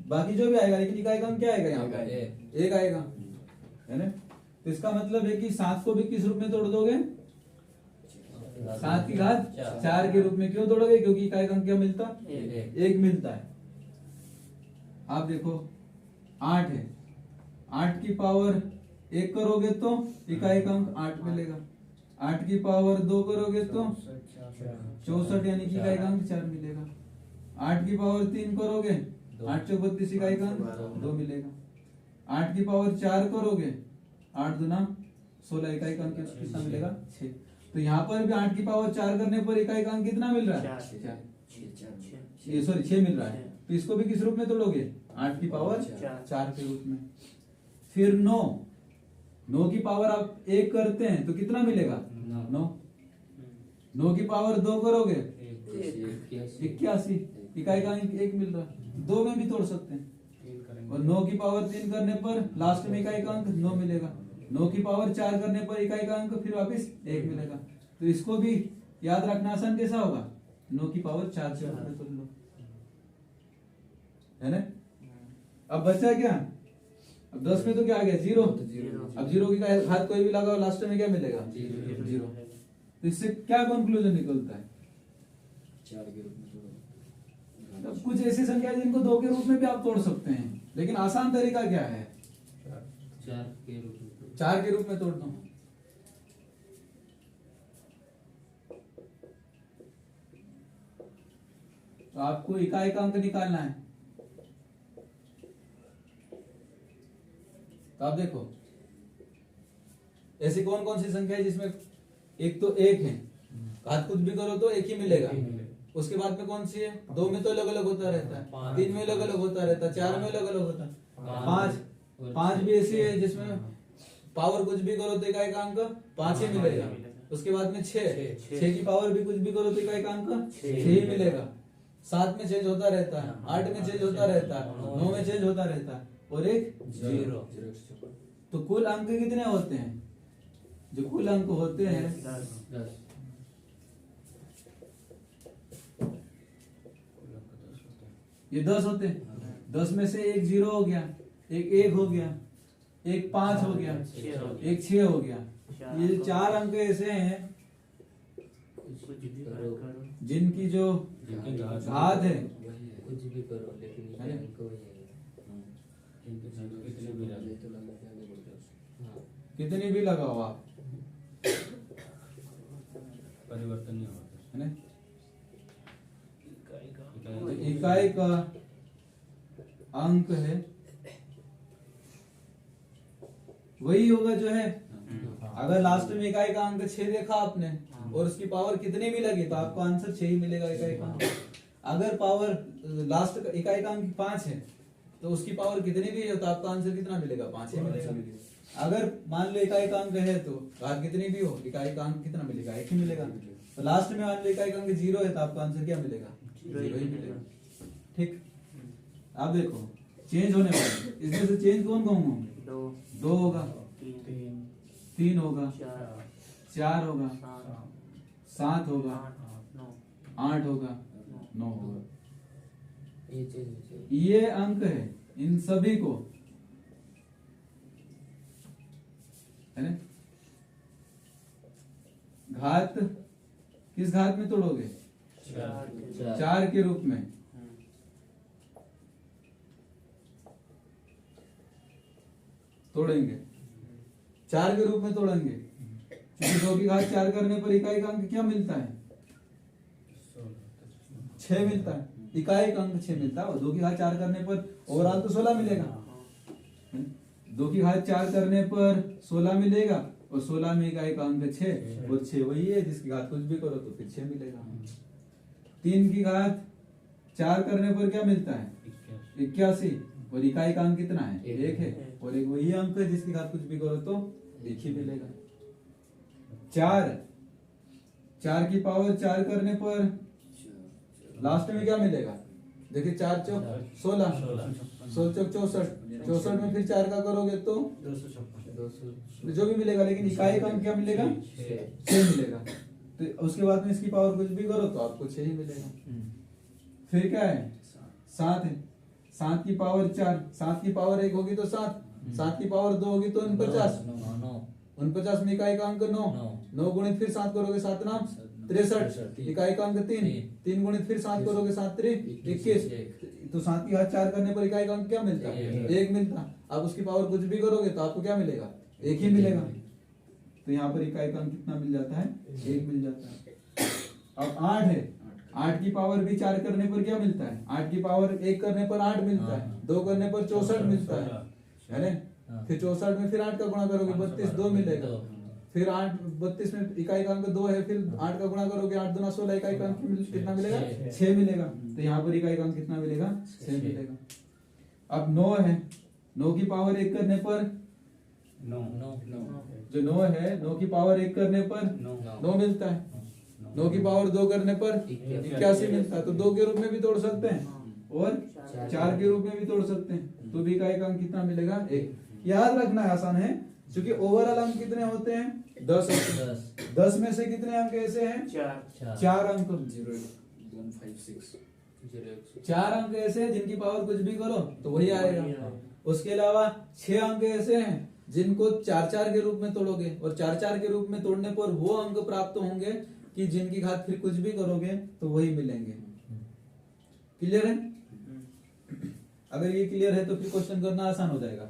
बाकी जो भी आएगा, लेकिन इकाई का अंक क्या आएगा? यहाँ पे 1 आएगा, है ना? तो इसका मतलब है कि 7 को भी किस रूप में तोड़ दोगे? 7 की घात 4 के रूप में। क्यों तोड़ोगे? क्योंकि इकाई का अंक क्या मिलता? 1 मिलता है। आप देखो 8 है, 8 की पावर 1 करोगे तो इकाई का अंक 8 मिलेगा। 8 की पावर 2 करोगे तो 64 यानी कि इकाई का अंक 4 मिलेगा। 8 की पावर 3 करोगे 8 चौक 32 इकाई का अंक 2 मिलेगा। 8 की पावर 4 करोगे 8 दूना 16 इकाई का अंक कितना मिलेगा? 6। तो यहाँ पर भी 8 की पावर 4 करने पर इकाई का अंक कितना मिल रहा है? 6 सॉरी 6 मिल रहा है। तो इसको भी किस रूप में तोड़ोगे? 8 की पावर 4 के रूप में। फिर 9 की पावर आप 1 करते हैं तो कितना मिलेगा? 9 की पावर 2 करोगे 81 इकाई का अंक 1 मिल रहा है। 2 में भी तोड़ सकते हैं। और 9 की पावर 3 करने पर लास्ट में इकाई का अंक 9 मिलेगा। 9 की पावर 4 करने पर इकाई का अंक फिर वापस 1 मिलेगा। तो इसको भी याद रखना आसान कैसा होगा? 9 की पावर 4 से तोड़ लो, है ना? अब बचा क्या? अब 10 में तो क्या आ गया? 0। अब 0 की घात कोई भी लगाओ लास्ट में क्या मिलेगा? 0। तो इससे क्या कंक्लूजन निकलता है? 4 के रूप में अब कुछ ऐसी संख्या है जिनको 2 के रूप में भी आप तोड़ सकते हैं, लेकिन आसान तरीका क्या है? 4 के रूप में तोड़ दो। तो आपको इकाई का अंक निकालना है। तो आप देखो ऐसी कौन कौन सी संख्या है जिसमें एक तो 1 है, घात कुछ भी करो तो 1 ही मिलेगा। उसके बाद में कौन सी है? 2 में तो अलग अलग होता रहता है, 3 में अलग अलग होता रहता है, 4 में अलग अलग होता है, 5 भी ऐसी है जिसमें पावर कुछ भी करो तो इकाई का अंक 5 ही मिलेगा। उसके बाद में 6 की पावर भी कुछ भी करो तो इकाई का अंक 6 ही मिलेगा। 7 में चेंज होता रहता है, 8 में चेंज होता रहता है, 9 में चेंज होता रहता है, और एक 0। तो कुल अंक कितने होते हैं? जो कुल अंक होते हैं 10 ये 10 होते हैं। 10 में से एक 0 हो गया, एक 1 हो गया, एक 5 हो गया, एक 6 हो गया। ये 4 अंक ऐसे हैं जिनकी जो घात है कुछ भी करो लेकिन इकाई अंक वही है। कितनी भी लगाओ आप, परिवर्तन नहीं होता है ना? तो इकाई का अंक है वही होगा जो है। अगर लास्ट में इकाई का अंक 6 देखा आपने और उसकी पावर कितनी भी लगी तो आपको आंसर 6 ही मिलेगा इकाई का अंक। अगर पावर लास्ट इकाई का अंक 5 है तो उसकी पावर कितनी भी है तो आपका आंसर कितना मिलेगा? 5 ही मिलेगा। अगर मान लो इकाई का अंक है तो घात कितनी भी हो इकाई का अंक कितना मिलेगा? 1 ही मिलेगा। तो लास्ट में मान लो इकाई का अंक 0 है तो आपका आंसर क्या मिलेगा? 0 ही मिलेगा। ठीक, आप देखो चेंज होने वाले इसमें से चेंज कौन कौन होंगे? 2 होगा, 3 होगा, 4 होगा, 7 होगा, 8 होगा, 9 होगा। ये अंक है इन सभी को, है ना? घात किस घात में तोड़ोगे? 4 के रूप में। तोड़ेंगे 4 के रूप में तोड़ेंगे, क्योंकि 2 की घात 4 करने पर इकाई का अंक क्या मिलता है? 6 मिलता है। इकाई का अंक 6 मिलता है और 2 की घात 4 करने पर ओवरऑल तो 16 मिलेगा। 2 की घात 4 करने पर 16 मिलेगा और 16 में इकाई का अंक 6 और 6 वही है जिसकी घात कुछ भी करो तो फिर 6 मिलेगा। 3 की घात 4 करने पर क्या मिलता है? 81 और इकाई का अंक कितना है? एक 1 है और एक वही अंक है जिसके साथ कुछ भी करो तो 1 ही मिलेगा। 4 की पावर 4 करने पर लास्ट में क्या मिलेगा? देखिए 4 चौक 16 16 चौक 64 64 में फिर 4 का करोगे तो 256 जो भी मिलेगा, लेकिन इकाई का अंक क्या मिलेगा? 6 मिलेगा। तो उसके बाद में इसकी पावर कुछ भी करो तो आपको 6 ही मिलेगा। फिर क्या है? 7 है। 7 की पावर 4, 7 की पावर 1 होगी तो 7, 7 की पावर 2 होगी तो 49, 49 में इकाई का अंक 9, 9 गुणित फिर 7 करोगे 7 नाम 63, इकाई का अंक 3, 3 गुणित फिर 7 करोगे 7 3 21। तो 7 की घात 4 करने पर इकाई का अंक क्या मिलता है? 1 मिलता। अब उसकी पावर कुछ भी करोगे तो आपको क्या मिलेगा? 1 ही मिलेगा। तो यहाँ पर इकाई का अंक कितना मिल जाता है? 1 मिल जाता है। अब 8 है। 8 की पावर भी 4 करने पर क्या मिलता है? 8 की पावर 1 करने पर 8 मिलता है, 2 करने पर 64 मिलता है ना? फिर 64 में फिर 8 का गुणा करोगे 32, 2 मिलेगा। फिर 8 32 में इकाई का अंक 2 है, फिर 8 का गुणा करोगे 8 दूना 16, इकाई का अंक कितना मिलेगा? 6 मिलेगा। तो यहाँ पर इकाई का अंक कितना मिलेगा? 6 मिलेगा। अब 9 है। 9 की पावर 1 करने पर 9 जो 9 है, 9 की पावर 1 करने पर 9 मिलता है। 9 की पावर 2 करने पर 81 मिलता है। तो 2 के रूप में भी तोड़ सकते हैं और 4 के रूप में भी तोड़ सकते हैं। तो भी इकाई का अंक कितना मिलेगा? 1। याद रखना है, आसान है, क्योंकि ओवरऑल अंक कितने होते हैं? 10 अंक। 10 में से कितने अंक ऐसे हैं? 4 अंक। 0156 4 अंक ऐसे हैं जिनकी पावर कुछ भी करो तो वही आएगा। उसके अलावा 6 अंक ऐसे हैं जिनको 4-4 के रूप में तोड़ोगे और 4-4 के रूप में तोड़ने पर वो अंक प्राप्त होंगे कि जिनकी घात फिर कुछ भी करोगे तो वही मिलेंगे। क्लियर है? अगर ये क्लियर है तो फिर क्वेश्चन करना आसान हो जाएगा।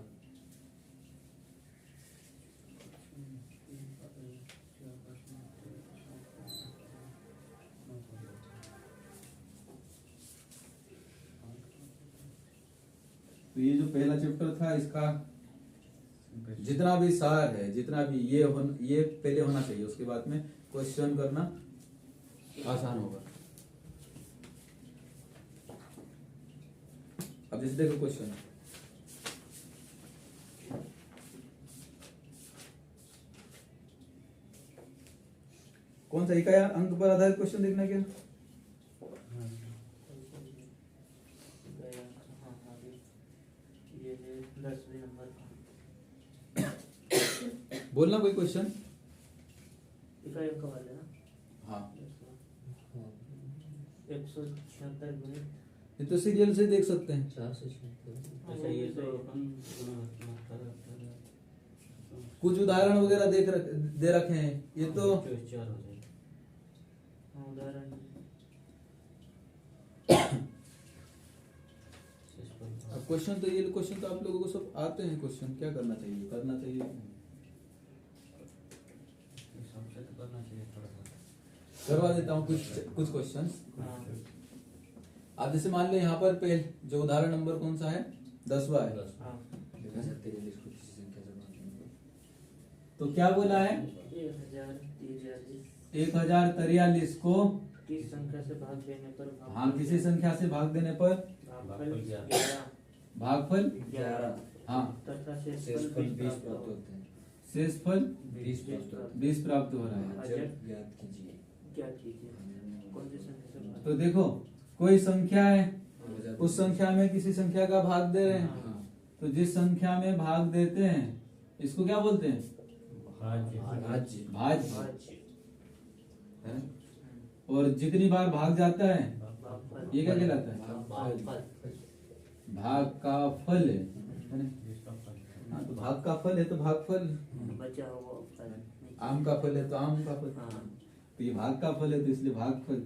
तो ये जो पहला चैप्टर था इसका जितना भी सार है, जितना भी ये पहले होना चाहिए, उसके बाद में क्वेश्चन करना आसान होगा। अब जैसे देखो क्वेश्चन, कौन सा इकाई अंक पर आधारित क्वेश्चन देखना क्या? ये 10वें नंबर का बोलना कोई क्वेश्चन। इकाई अंक वाले ना। हाँ, 176 गुणित ये तो सीरियल से देख सकते हैं। 4 से 76। अच्छा ये तो कुछ उदाहरण वगैरह दे रखे हैं। ये तो 4 हो जाएगा। उदाहरण अब क्वेश्चन तो ये क्वेश्चन तो आप लोगों को सब आते हैं। क्वेश्चन क्या करना चाहिए? करना चाहिए। सबसे तो करना चाहिए थोड़ा सा। करवा देता हूँ कुछ क्वेश्चन। आप जैसे मान लो यहाँ पर पहले जो उदाहरण नंबर कौन सा है? 10वां है। 1043 को किसी संख्या से भाग देंगे। तो क्या बोला है? 1043 को किस संख्या से भाग देने पर हाँ, किसी संख्या से भाग देने पर भागफल 11 हाँ तथा शेषफल 20 प्राप्त होते हैं। शेषफल 20 प्राप्त होते 20 प्राप्त हो रहा है। हैं। भाजक ज्ञात कीजिए। क्या कीजिए? कौन सी संख्या से भाग? तो देखो कोई संख्या है, उस संख्या में किसी संख्या का भाग दे रहे हैं। हाँ। तो जिस संख्या में भाग देते हैं इसको क्या बोलते हैं? भाज्य। भाज्य भाज्य। है? और जितनी बार भाग जाता है भागफल। ये क्या कहलाता है? भाग का फल है ना? हाँ, तो भाग का फल है तो भागफल। बचा हुआ फल। आम का फल है तो आम का फल। हाँ। तो ये भाग का फल है तो इसलिए भागफल।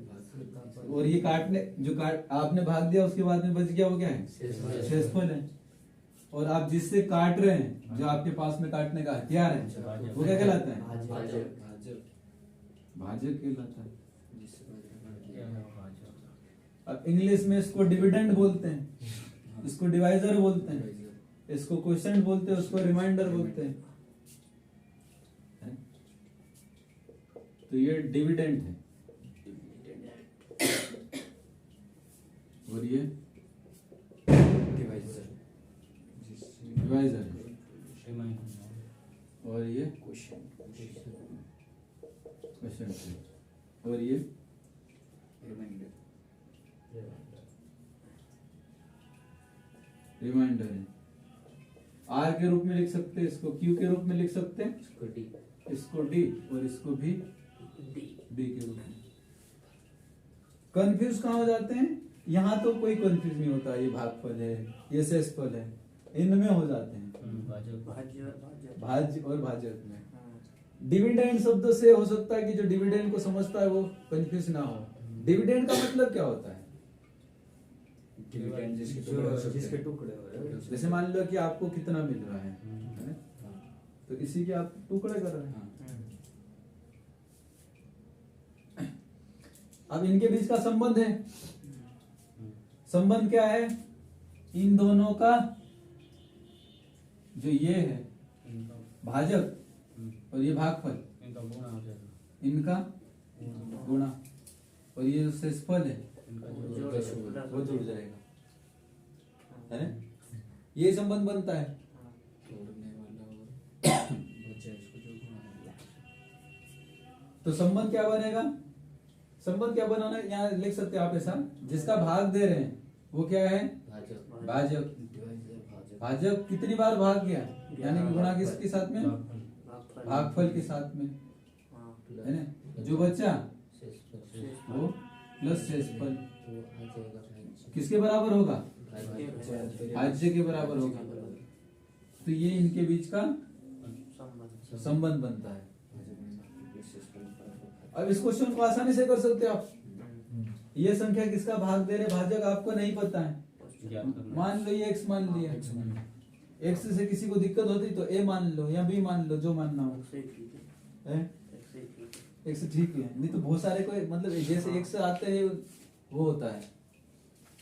और ये आपने भाग दिया उसके बाद में बच गया वो क्या है? शेषफल है। और आप जिससे काट रहे हैं, जो आपके पास में काटने का हथियार है, वो क्या कहलाता है? भाजक। भाजक कहलाता है। जिससे भाजक। अब इंग्लिश में इसको डिविडेंड बोलते हैं, इसको डिवाइजर बोलते हैं, इसको क्वोशिएंट बोलते हैं, उसको रिमाइंडर बोलते हैं। तो ये डिविडेंड है और ये डिवाइजर है, रिमाइंडर। और ये क्वेश्चन क्वेश्चन है, और ये रिमाइंडर रिमाइंडर है। आर के रूप में लिख सकते हैं इसको, क्यू के रूप में लिख सकते हैं इसको डी इसको डी, और इसको भी डी बी के रूप में। कंफ्यूज कहाँ हो जाते हैं? यहाँ तो कोई कंफ्यूज नहीं होता, ये भागफल है, ये शेषफल है, इनमें हो जाते हैं, भाजक। भाज्य और भाज्य भाज्य और भाजक में। हाँ, डिविडेंड शब्द से हो सकता है कि जो डिविडेंड को समझता है वो कंफ्यूज ना हो। डिविडेंड का मतलब क्या होता है? डिविडेंड जिसके टुकड़े हो सकते जिसके हैं। टुकड़े हो रहे हैं। जैसे मान लो कि आपको कितना मिल रहा है ना? हाँ, तो इसी के आप टुकड़े कर रहे हैं। हाँ, अब इनके बीच का संबंध है, संबंध क्या है? इन दोनों का जो ये है इनका भाजक और ये भागफल, इनका गुणा हो जाएगा। इनका गुणा, और ये जो शेषफल है इनका जोड़ जोड़ वो जुड़ जाएगा, है ना? ये संबंध बनता है। तोड़ने वाला और बचा इसको जो गुणा तो संबंध क्या बनेगा? संबंध क्या बनाना है? यहाँ लिख सकते हैं आप ऐसा, जिसका भाग दे रहे हैं वो क्या है? भाजक भाजक। डिवाइजर भाजक भाजक कितनी बार भाग गया, यानी कि गुणा किसके साथ में? भागफल भागफल के साथ में, हाँ, है ना? जो बच्चा शेषफल वो प्लस शेषफल तो आ जाएगा भाज्य किसके बराबर होगा? भाज्य भाज्य के बराबर होगा। तो ये इनके बीच का संबंध संबंध बनता है। शेषफल बराबर अब इस क्वेश्चन को आसानी से कर सकते हैं आप। हम्म, ये संख्या किसका भाग दे रहे भाजक आपको नहीं पता है, ज्ञात करना। मान लो ये x मान लिया, X मान लिया। x से किसी को दिक्कत होती तो a मान लो या b मान लो, जो मानना हो, एक से ठीक है, है? एक से ठीक है। x ठीक है, नहीं तो बहुत सारे को मतलब जैसे x आते हैं वो होता है,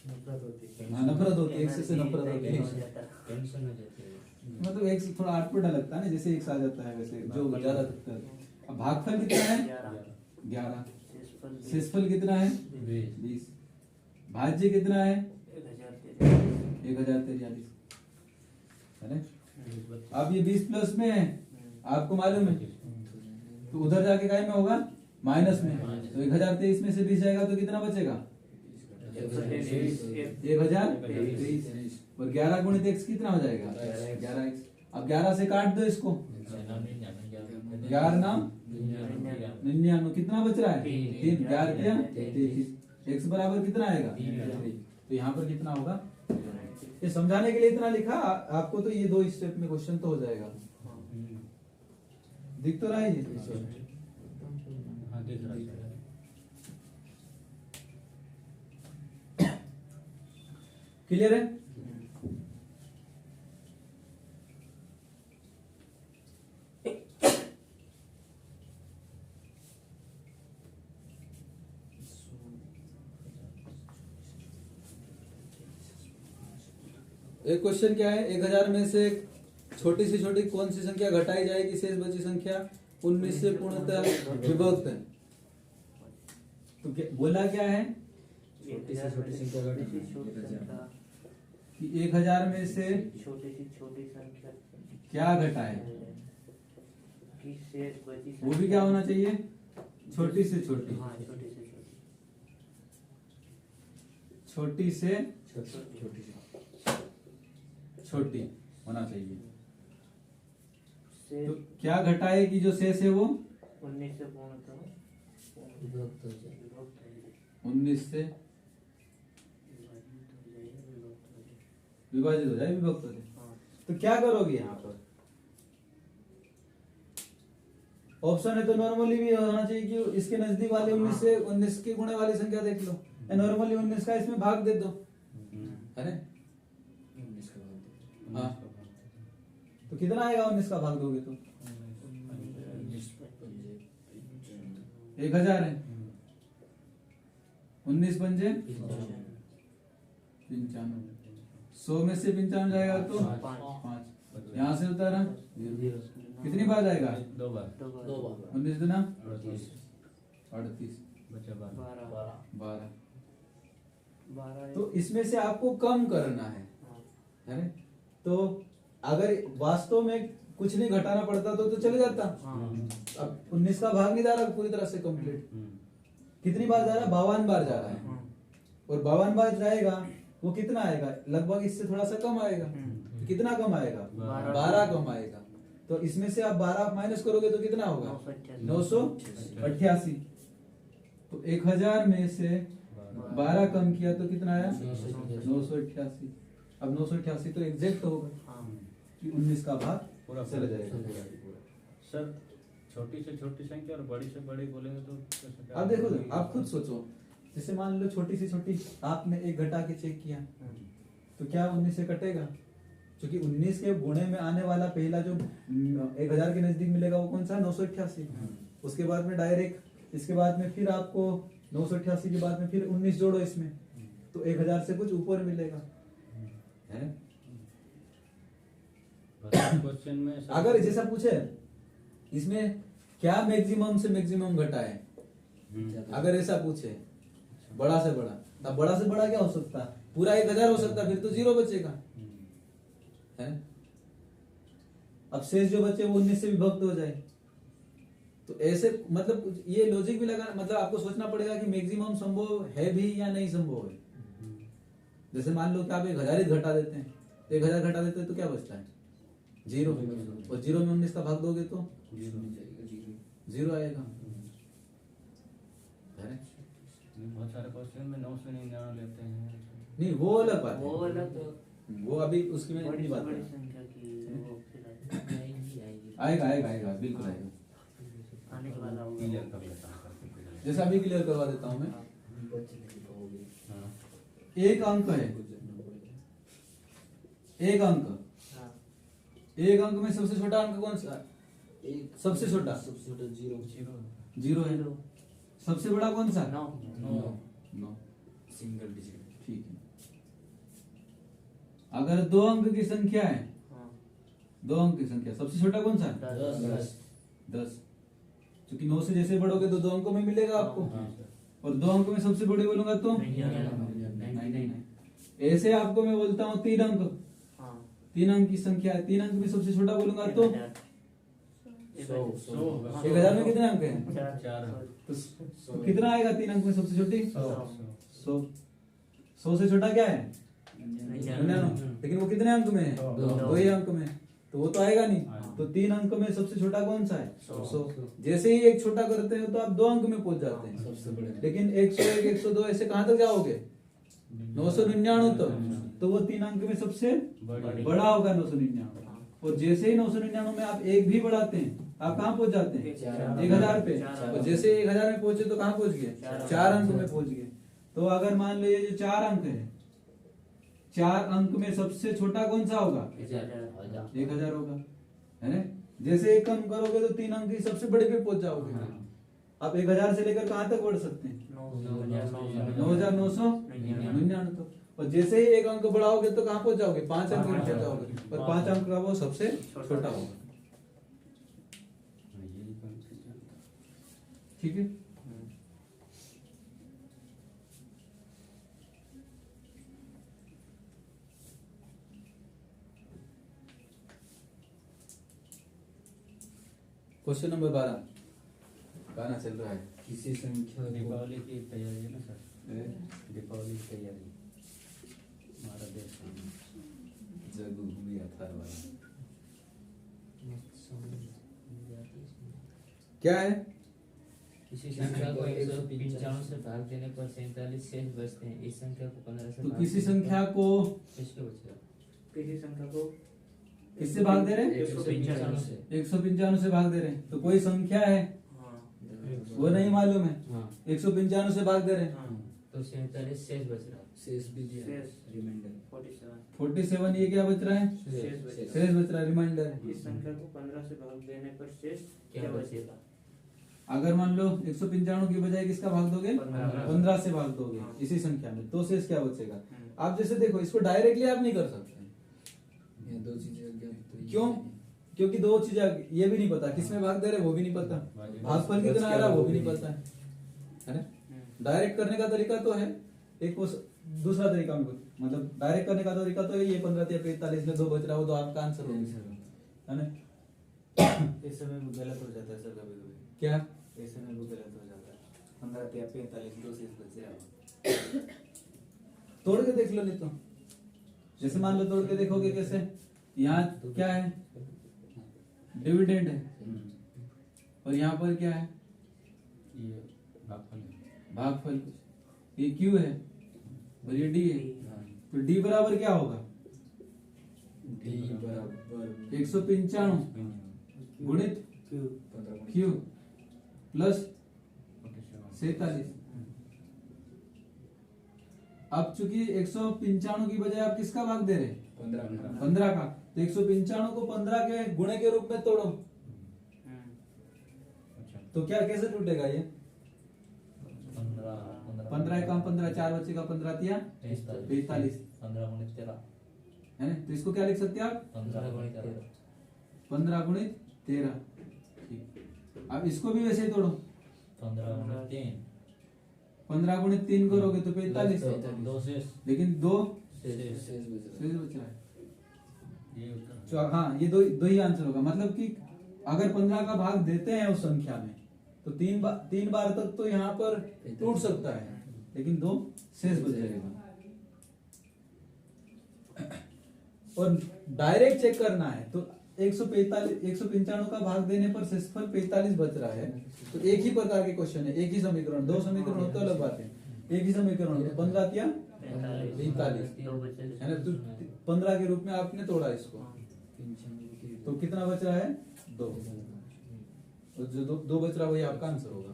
नफरत होती है। हाँ, नफरत होती है, x से नफरत होती है। हो जाता है। टेंशन हो जाती है। मतलब x थोड़ा आटपटा लगता है ना, जैसे x आ जाता है वैसे जो ज्यादा लगता है। अब भागफल कितना है? 11। शेषफल शेषफल कितना है? 20। भाज्य कितना है? 1043, है ना? अब ये 20 प्लस में है, आपको मालूम है, तो उधर जाके काय में होगा? माइनस में। तो 1023 में से 20 जाएगा तो कितना बचेगा? 1023। और 11 गुणित x कितना हो जाएगा? 11x। अब 11 से काट दो इसको, 11 नाम 99, कितना बच रहा है? 3। 11 किया 33, x बराबर कितना आएगा? 3। तो यहाँ पर कितना होगा? ये समझाने के लिए इतना लिखा, आपको तो ये 2 स्टेप में क्वेश्चन तो हो जाएगा। दिख तो रहा है ये? हाँ, दिख रहा है। क्लियर है? एक क्वेश्चन क्या है? 1000 में से छोटी से छोटी कौन सी संख्या घटाई जाएगी शेष बची संख्या 19 से पूर्णतः विभक्त है। तो बोला क्या है छोटी से छोटी संख्या घटाना। छोटी से छोटी संख्या, कि 1000 में से छोटी से छोटी संख्या क्या घटाए, की शेष बची वो भी क्या होना चाहिए? छोटी से छोटी। हाँ, छोटी से छोटी छोटी से छोटी सी छोटी होना चाहिए। शेष तो क्या घटाएगी जो शेष है वो? 19 से पूर्णतः विभक्त हो जाए। विभक्त हो जाए। 19 से विभाजित हो जाए, विभक्त हो जाए। हाँ, तो क्या करोगे यहाँ पर? ऑप्शन है तो नॉर्मली भी होना चाहिए कि इसके नजदीक वाले 19 से 19 के गुणे वाली संख्या देख लो, नॉर्मली 19 का इसमें भाग दे दो, है ना? 19 का भाग दे। हाँ, तो कितना आएगा 19 का भाग दोगे तो? 1000 है, 19 पंजे 95, 100 में से 95 जाएगा तो 5। यहाँ से उतारा कितनी बार जाएगा? 2 बार। 19 दुना 38 38, बचा 12। 12 तो इसमें से आपको कम करना है, हाँ, है ना? तो अगर वास्तव में कुछ नहीं घटाना पड़ता तो चले जाता। हाँ। अब 19 का भाग नहीं जा रहा पूरी तरह से कंप्लीट। कितनी बार जा रहा है? 52 बार जा रहा है। हाँ। और 52 बार जाएगा वो कितना आएगा? लगभग इससे थोड़ा सा कम आएगा। कितना कम आएगा? 12 कम आएगा। तो इसमें से आप 12 माइनस करोगे तो कितना होगा? 988। तो 1000 में से 12 कम किया तो कितना आया? 988। अब 988 तो एग्जैक्ट होगा हाँ। कि 19 का भाग पूरा चला जाएगा। सर छोटी से छोटी संख्या और बड़ी से बड़ी बोलेंगे तो कैसे क्या? अब देखो, आप खुद सोचो, जैसे मान लो छोटी से छोटी आपने एक घटा के चेक किया तो क्या 19 से कटेगा? क्योंकि 19 के गुणे में आने वाला पहला जो 1000 के नजदीक मिलेगा वो कौन सा? 988। उसके बाद में डायरेक्ट इसके बाद में फिर आपको 988 के बाद में फिर 19 जोड़ो इसमें तो 1000 से कुछ ऊपर मिलेगा है। क्वेश्चन में सर- अगर जैसा पूछे इसमें क्या मैक्सिमम से मैक्सिमम घटा है, अगर ऐसा पूछे बड़ा से बड़ा, तब बड़ा से बड़ा क्या हो सकता? पूरा 1000 हो सकता, फिर तो 0 बचेगा है। अब शेष जो बचे वो 19 से विभक्त हो जाए। तो ऐसे मतलब ये लॉजिक भी लगा, मतलब आपको सोचना पड़ेगा कि मैक्सिमम संभव है भी या नहीं संभव है। जैसे मान लो कि आप 1000 ही घटा देते हैं, 1000 घटा देते हैं तो क्या बचता है? 0। और 0 में 19 का भाग दोगे तो 0 आएगा है? बहुत सारे क्वेश्चन में 9 से 99 लेते हैं। नहीं वो अलग बात वो है, अलग वो अभी उसकी में बड़ी नहीं से बात बड़ी है। संख्या की वो फिर आएगा आएगा आएगा बिल्कुल आएगा। आने के बाद आओगे। क्लियर कर लेता हूँ। जैसा अभी क्लियर करवा देता हूँ मैं। हाँ। एक अंक है, एक अंक, हाँ। एक अंक में सबसे छोटा अंक कौन सा? सबसे छोटा 0 है। सबसे बड़ा कौन सा? 9। Single digit. ठीक है। अगर 2 अंक की संख्या है, हाँ। 2 अंक की संख्या, सबसे छोटा कौन सा? 10। क्योंकि 9 से जैसे बढ़ोगे तो 2 अंकों में मिलेगा आपको। हाँ, सर। और 2 अंकों में सबसे बड़े बोलूंगा तो नहीं। ऐसे आपको मैं बोलता हूँ 3 अंक, हाँ। 3 अंक की संख्या है, 3 अंक में सबसे छोटा बोलूंगा तो 1000 में कितने अंक हैं? 4। तो कितना आएगा 3 अंक में सबसे छोटी? 100 से छोटा क्या है? 99। लेकिन वो कितने अंक में है? 2 ही अंक में, तो वो तो आएगा नहीं। तो 3 अंक में सबसे छोटा कौन सा है? 100। जैसे ही एक छोटा करते हैं तो आप 2 अंक में पहुंच जाते हैं। सबसे बड़े लेकिन 101, 102 ऐसे कहां तक जाओगे? 999 तक। तो वो 3 अंक में सबसे बड़ा होगा 999। और जैसे ही 999 में आप एक भी बढ़ाते हैं आप कहाँ पहुंच जाते हैं? 1000 पे। और जैसे 1000 में पहुंचे तो कहाँ पहुंच गए? 4 अंक में पहुंच गए। तो अगर मान लो ये जो 4 अंक है, 4 अंक में सबसे छोटा कौन सा होगा? 1000 होगा है ना। जैसे एक कम करोगे तो 3 अंक की सबसे बड़े पे पहुंच जाओगे। आप 1000 से लेकर कहाँ तक बढ़ सकते हैं? 9999 तक। और जैसे ही एक अंक बढ़ाओगे तो कहाँ पहुंच जाओगे? 5 अंक में पहुंच जाओगे। और 5 अंक का वो सबसे छोटा होगा। ठीक है। क्वेश्चन नंबर 12 गाना चल रहा है। किसी संख्या को दीपावली की तैयारी है ना सर? दीपावली की तैयारी हमारा देश में। जगभूमि अथर्वण क्या है? किसी संख्या को 195 से भाग देने पर 47 शेष बचते हैं। इस संख्या को 15 से तो भाग किसी देने पर संख्या को किसके बचेगा? किसी संख्या को किससे भाग दे रहे हैं? 195 से। 195 से भाग दे रहे हैं। तो कोई संख्या है हाँ। वो नहीं मालूम है, हाँ 195 से भाग दे रहे हैं। हाँ। तो 47 शेष बच रहा है। शेष भी दिया है, शेष। रिमाइंडर 47 ये क्या बच रहा है? शेष बचेगा। शेष बच रहा है, रिमाइंडर है। इस संख्या को 15 से भाग देने पर शेष क्या क्या बचेगा? बचेगा? अगर मान लो 195 की बजाय किसका भाग दोगे? 15 से भाग दोगे हाँ। इसी संख्या में, तो शेष क्या बचेगा? हम्म। आप जैसे देखो इसको डायरेक्टली आप नहीं कर सकते। ये 2 चीजें अज्ञात तो ये क्यों? है। क्योंकि 2 चीजें ये भी नहीं पता किसमें भाग दे रहे वो भी नहीं पता, भागफल कितना आ रहा वो भी नहीं पता है ना। हम्म। डायरेक्ट करने का तरीका तो है, एक वो दूसरा तरीका में मतलब डायरेक्ट करने का तरीका तो ये 15 या 45 में 2 बच रहा हो तो आपका आंसर हो है ना। ऐसे में भी गलत हो जाता है सर कभी कभी। क्या ऐसे में भी गलत हो जाता है 15 या 45 2 शेष बच रहा तोड़ के देख लो नहीं तो, जैसे मान लो तोड़ के देखोगे कैसे, यहाँ क्या है डिविडेंड है और यहाँ पर क्या है ये भागफल है। भागफल, ये क्यू है और ये डी है, तो डी बराबर क्या होगा डी बराबर 195 गुणित क्यू प्लस 47। अब चूंकि 195 की बजाय आप किसका भाग दे रहे हैं 15 का, तो 195 को 15 के गुणे के रूप में तोड़ो तो क्या कैसे टूटेगा ये 15 एकम 15, 4 बचेगा 15 तिया 45 15 गुणित 13 है ना, तो इसको क्या लिख सकते हैं आप 15 गुणित 15 गुणित 13। ठीक, अब इसको भी वैसे ही तोड़ो 15 गुणित 3 15 गुणित 3 करोगे तो 45, 2 शेष लेकिन 2 शेष शेष बच रहा है। ये उत्तर तो हाँ ये दो ही आंसर होगा, मतलब कि अगर 15 का भाग देते हैं उस संख्या में तो 3 बार तक तो यहाँ पर टूट सकता है, लेकिन 2 शेष बच जाएगा। और डायरेक्ट चेक करना है तो 195 का भाग देने पर शेषफल 45 बच रहा है, तो एक ही प्रकार के क्वेश्चन है, एक ही समीकरण, 2 समीकरण होते अलग बात है, एक ही समीकरण होता 15 या 45 है ना, तो 15 के रूप में आपने तोड़ा इसको, तो कितना बच रहा है 2, तो जो 2 बच रहा है वही आपका आंसर होगा।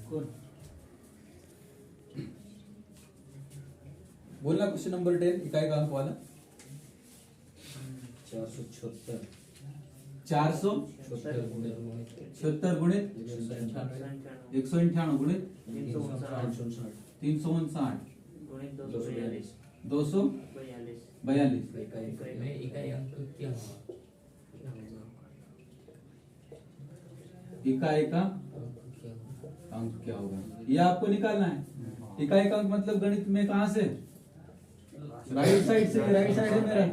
कौन बोलना क्वेश्चन नंबर 10 इकाई का अंक वाला 476 476 गुणित 198 गुणित 359 242 में इकाई अंक क्या होगा इकाई का अंक क्या होगा ये आपको निकालना है। इकाई का अंक मतलब गणित में कहां से, राइट साइड से, राइट साइड है मेरा,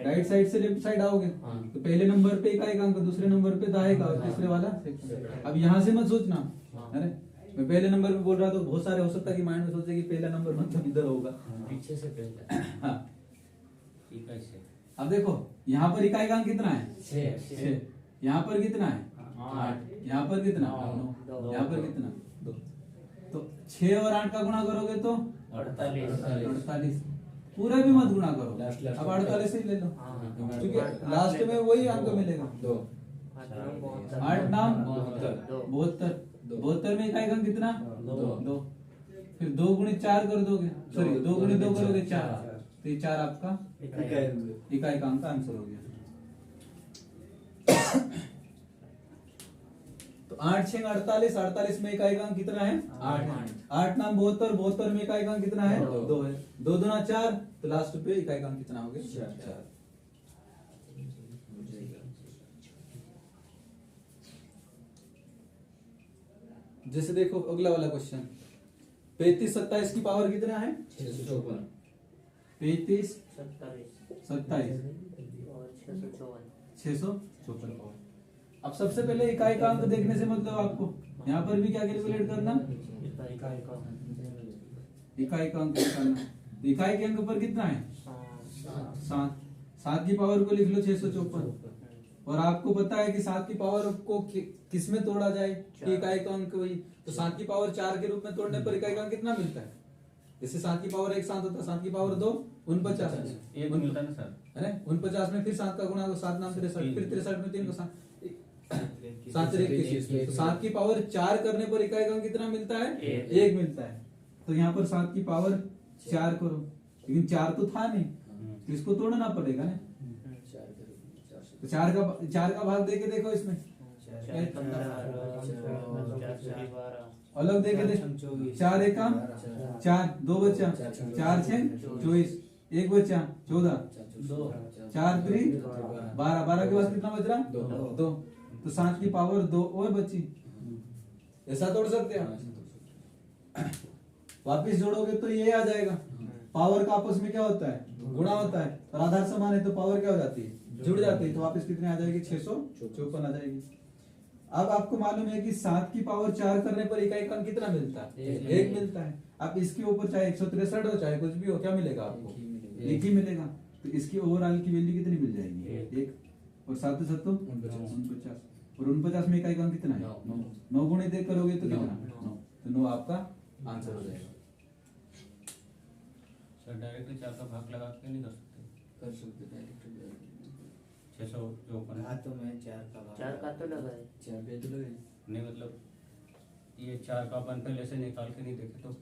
राइट साइड से लेफ्ट साइड आओगे तो पहले नंबर पे इकाई का अंक, दूसरे नंबर पे दहाई का और तीसरे वाला सेक्शन। अब यहाँ से मत सोचना, अरे मैं पहले नंबर पे बोल रहा तो बहुत सारे हो सकता है कि माइंड में सोचे कि पहला नंबर मतलब इधर होगा, पीछे से पहले हाँ। इकाई से अब देखो यहाँ पर इकाई का अंक कितना है 6, 6, यहाँ पर कितना है 8, यहाँ पर कितना 9, यहाँ पर कितना 2, तो 6 और 8 का गुणा करोगे तो 48, पूरा भी मत गुणा करो, अब 48 ही ले लो क्योंकि लास्ट में वही अंक मिलेगा 2, 8 नाम 72 में इकाई का अंक कितना 2, फिर 2 गुणित 4 कर दोगे, सॉरी 2 गुणित 2 करोगे 4, तो ये 4 आपका इकाई का अंक आंसर हो गया। तो 8 6 48, 48 में इकाई का अंक कितना है 8 नाम 72 में इकाई का अंक कितना है 2 है, 2 दूना 4, तो लास्ट पे इकाई का अंक कितना हो गया 4। जैसे देखो अगला वाला क्वेश्चन 35 27 की पावर कितना है 35 27 654। अब सबसे पहले इकाई का अंक देखने से मतलब आपको यहाँ पर भी क्या कैलकुलेट करना, इकाई का अंक निकालना। इकाई के अंक पर कितना है 7 की पावर को लिख लो 654, और आपको पता है कि 7 की पावर को किस में तोड़ा जाए कि इकाई का अंक वही, तो 7 की पावर 4 के रूप में तोड़ने पर इकाई का अंक कितना मिलता है, जैसे 7 की पावर 1 7 होता है, 7 की पावर 2 49 एक मिलता है ना सर, है ना, 49 में फिर 7 का गुणा 7 नाम 63, फिर 63 में 3 को 7 तो 7 की पावर 4 करने पर इकाई का अंक कितना मिलता है 1 मिलता है, तो यहाँ पर 7 की पावर 4 करो, लेकिन 4 तो था नहीं तो इसको तोड़ना पड़ेगा ना, तो 4 का भाग देके देखो इसमें अलग देके देखो 4 एकम 4, 2 बचा 4 6 24, एक बचा 14, दो। 4 3 12, 12 के बाद कितना बच रहा? दो। 2। तो 7 की पावर 2 और बची। ऐसा तोड़ सकते हैं वापिस जोड़ोगे तो ये आ जाएगा। पावर का आपस में क्या होता है? गुणा होता है। और आधार समान है तो पावर क्या हो जाती है? जुड़ जाती है। तो वापस कितने आ जाएगी? 654 आ जाएगी। अब आपको मालूम है कि 7 की पावर 4 करने पर इकाई क्रम कितना मिलता है? एक मिलता है। अब इसके ऊपर चाहे 163 हो चाहे कुछ भी हो, क्या मिलेगा आपको? एक ही मिलेगा। तो इसकी ओवरऑल की वैल्यू कितनी मिल जाएगी? एक। और 7 7 49। और 49 में इकाई क्रम कितना है? 9 गुणित 1 करोगे तो कितना? 9। तो 9 आपका आंसर हो जाएगा। सर डायरेक्टली 4 का भाग लगा के नहीं कर सकते? कर सकते डायरेक्ट 654। हाँ तो मैं 4 का तो लगाए। 4 पे तो लगे नहीं मतलब ये 4 का अपन पहले से निकाल के नहीं देखे तो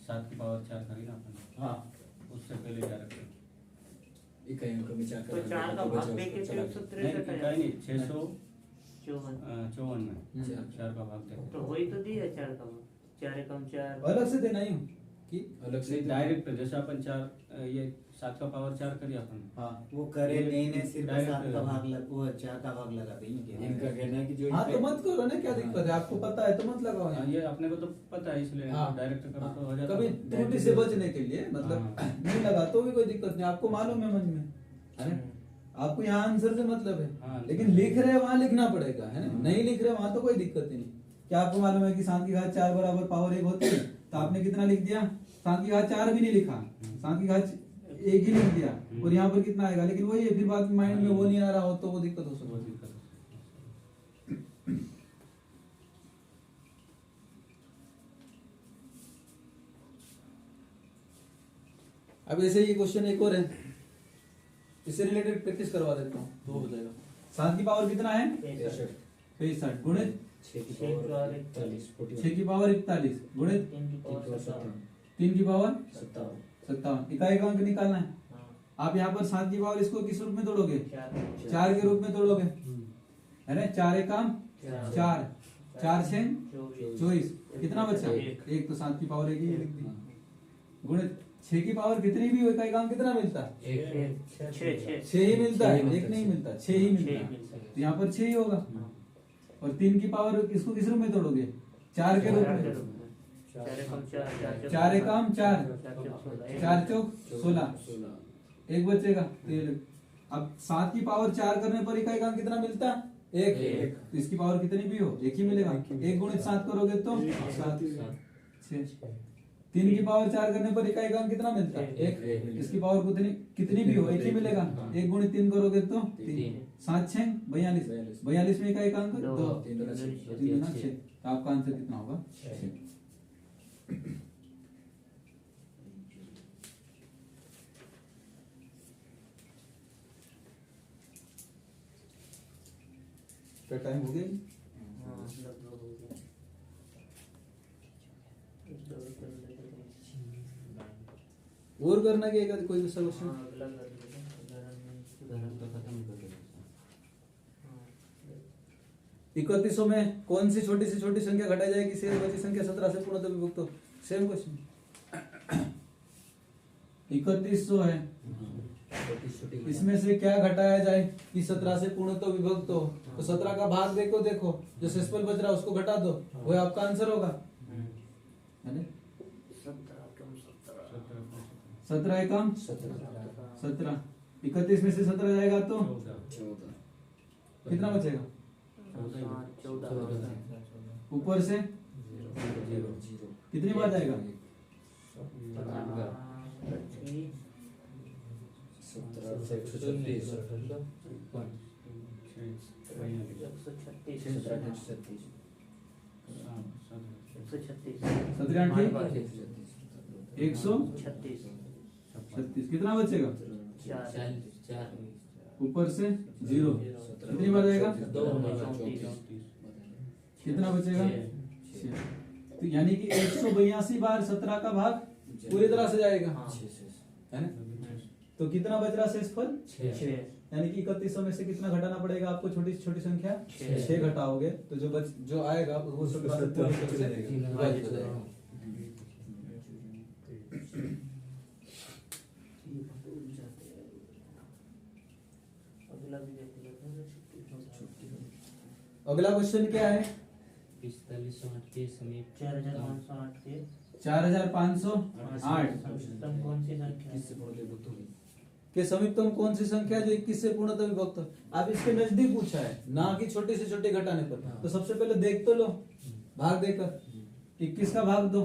7 की पावर 4 करी ना अपन, हाँ उससे पहले डायरेक्ट इकाइयों का विचार तो 4 का भाग देके 163 इकाई नहीं 654 54 में 4 का भाग देखे तो वही तो दिया 4 का भाग। 4 एकम 4 अलग से देना ही कि अलग से डायरेक्ट जैसे अपन 4 ये 7 का पावर 4 करी अपन। हाँ वो करे नहीं ने सिर्फ डायरेक्ट 7 का भाग लग वो 4 का भाग लगा देंगे इनका कहना है कि जो हाँ तो मत करो ना, क्या दिक्कत है? आपको पता है तो मत लगाओ हाँ, यहाँ। ये अपने को तो पता है इसलिए हाँ, डायरेक्ट करो तो हो हाँ, जाता कभी है। त्रुटि से बचने के लिए मतलब हाँ। नहीं लगा तो भी कोई दिक्कत नहीं। आपको मालूम है मन में, है ना? आपको यहाँ आंसर से मतलब है, हाँ, लेकिन लिख रहे हैं वहां लिखना पड़ेगा, है ना? नहीं लिख रहे वहां तो कोई दिक्कत ही नहीं। क्या आपको मालूम है कि 7 की घात 4 बराबर पावर 1 होती है? तो आपने कितना लिख दिया? 7 की घात 4 भी नहीं लिखा, 7 की घात 1 ही लिख दिया। और यहाँ पर कितना आएगा? लेकिन वही है, फिर बाद माइंड में वो नहीं आ रहा हो तो वो दिक्कत हो सकती वो है। दिक्कत है। अब ऐसे ही क्वेश्चन एक और है, इससे रिलेटेड प्रैक्टिस करवा देता हूँ तो हो जाएगा। 7 की पावर कितना है? 65 गुणित 6 की पावर 41 6 की पावर 41 गुणित 3 की पावर 57। इकाई क्रमांक निकालना है। आप यहाँ पर 7 की पावर इसको किस रूप में तोड़ोगे? 4 के रूप में तोड़ोगे, है ना? 4 एकम 4, 4 6 24। कितना बचा? 1। तो 7 की पावर 1 ही लिख दी। गुणित 6 की पावर कितनी भी हो, इकाई क्रमांक कितना मिलता है? 6 ही मिलता है, 1 नहीं मिलता, 6 ही मिलता है। तो यहाँ पर 6 ही होगा। और 3 की पावर इसको किस रूप में तोड़ोगे? 4 के रूप में। 4 एकम 4, 4 चौक 16, 1 बचेगा। तो ये अब 7 की पावर 4 करने पर इकाई क्रमांक कितना मिलता है? 1। तो इसकी पावर कितनी भी हो, 1 ही मिलेगा। 1 गुणित 7 करोगे तो 7 6। 3 की पावर 4 करने पर इकाई क्रमांक कितना मिलता है? 1। इसकी पावर कितनी भी हो, 1 ही मिलेगा। 1 गुणित 3 करोगे तो 3। 7 6 42। 42 में इकाई क्रमांक 2, 3 6। तो आपका आंसर कितना होगा? 6। तो टाइम हो गया? और करना क्या है? कोई दूसरा क्वेश्चन? तो खत्म कर देगा। 3100 में कौन सी छोटी से छोटी संख्या घटाई जाएगी? शेष बची संख्या 17 से पूर्णतः विभक्त हो। Same question. 3100 है, इसमें से क्या घटाया जाए कि 17 से पूर्णतः विभक्त हो? तो 17 का भाग देखो जो शेषफल बच रहा है उसको घटा दो, वो आपका आंसर होगा, है ना? 17 एकम 17। 31 में से 17 जाएगा तो 14 कितना बचेगा? 14 ऊपर से कितनी बार जाएगा? 17 से 136 136 कितना बचेगा? ऊपर से 0 कितनी बार जाएगा? कितना बचेगा? 6। तो यानी कि 182 बार 17 का भाग पूरी तरह से जाएगा, है ना? तो कितना बच रहा शेषफल? 6। यानी कि 3100 में से कितना घटाना पड़ेगा आपको? छोटी से छोटी संख्या 6 घटाओगे तो जो आएगा वो 17 से पूरी तरह से विभाजित हो जाएगा। अगला भी देख लेते हैं। अगला क्वेश्चन क्या है? 4508 के समीप 4508 के 4508 समीपतम कौन सी संख्या है? के समीपतम कौन सी संख्या है जो 21 से पूर्णतः विभक्त हो? आप इसके नजदीक पूछा है ना कि छोटे से छोटे घटाने पर। तो सबसे पहले देख तो लो, भाग देकर 21 का भाग दो,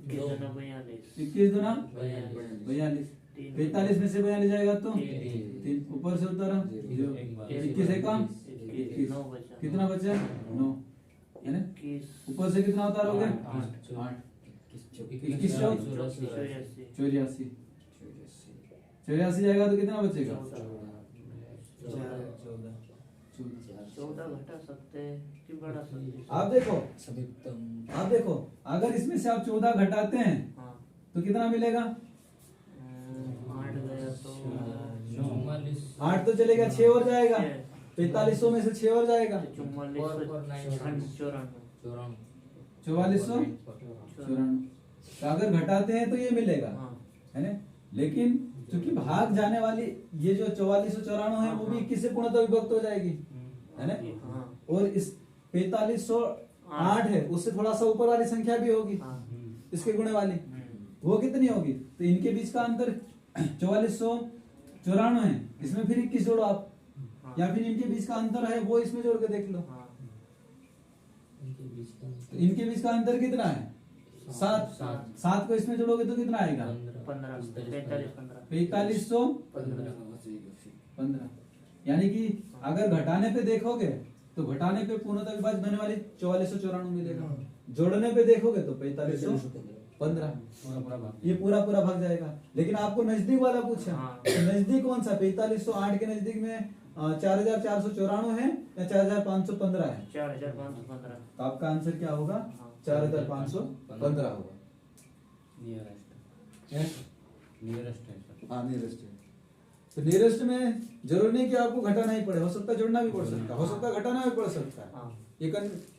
42 21 दूना 42, तीन 45 में से 42 जाएगा तो तीन। 3 ऊपर से उतारा 21 है कम 21, 9 बचा कितना बचा 9 है ना? 21 ऊपर से कितना उतारोगे 8 21 चौक 84 84 जाएगा तो कितना बचेगा 14 घटा सकते हैं कि बढ़ा सकते हैं? आप देखो अगर इसमें से आप 14 घटाते हैं हाँ तो कितना मिलेगा 8 गया तो 8 तो चलेगा 6 और जाएगा 4500 में से 6 और जाएगा 4494 तो अगर घटाते हैं तो ये मिलेगा है ना। लेकिन क्योंकि भाग जाने वाली ये जो 4494 है वो भी 21 से पूर्णतः विभक्त हो जाएगी है ना। और इस 4508 है उससे थोड़ा सा ऊपर वाली संख्या भी होगी इसके गुणे वाली, वो कितनी होगी? तो इनके बीच का अंतर 4494 है, इसमें फिर 21 जोड़ो आप, या फिर इनके बीच का अंतर है वो इसमें जोड़ के देख लो। तो इनके बीच का अंतर कितना है 7 को इसमें जोड़ोगे तो कितना आएगा 4515। यानी कि अगर घटाने पे देखोगे तो घटाने पे पूर्णतः विभाजित होने वाली 4494 मिलेगा, जोड़ने पे देखोगे तो 4515 ये पूरा भाग जाएगा। लेकिन आपको नजदीक वाला पूछा तो नजदीक कौन सा 4508 के नजदीक में 4494 है या 4515 है? 4515 तो आपका आंसर क्या होगा 4515 होगा। हाँ नियरेस्ट है। तो नियरेस्ट में जरूर नहीं कि आपको घटाना ही पड़े, हो सकता है जोड़ना भी पड़ सकता है, हो सकता है घटाना भी पड़ सकता है।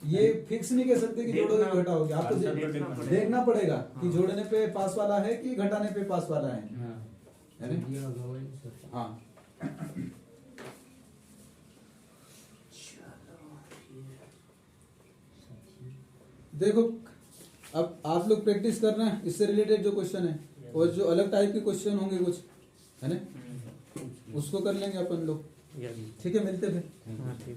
ये फिक्स नहीं कह सकते कि जोड़ोगे घटाओगे, आपको देखना पड़ेगा कि जोड़ने पे पास वाला है कि घटाने पे पास वाला है ना? हाँ देखो अब आप लोग प्रैक्टिस करना इससे रिलेटेड जो क्वेश्चन है और जो अलग टाइप के क्वेश्चन होंगे कुछ है ना उसको कर लेंगे अपन लोग। ठीक है मिलते फिर। हाँ ठीक।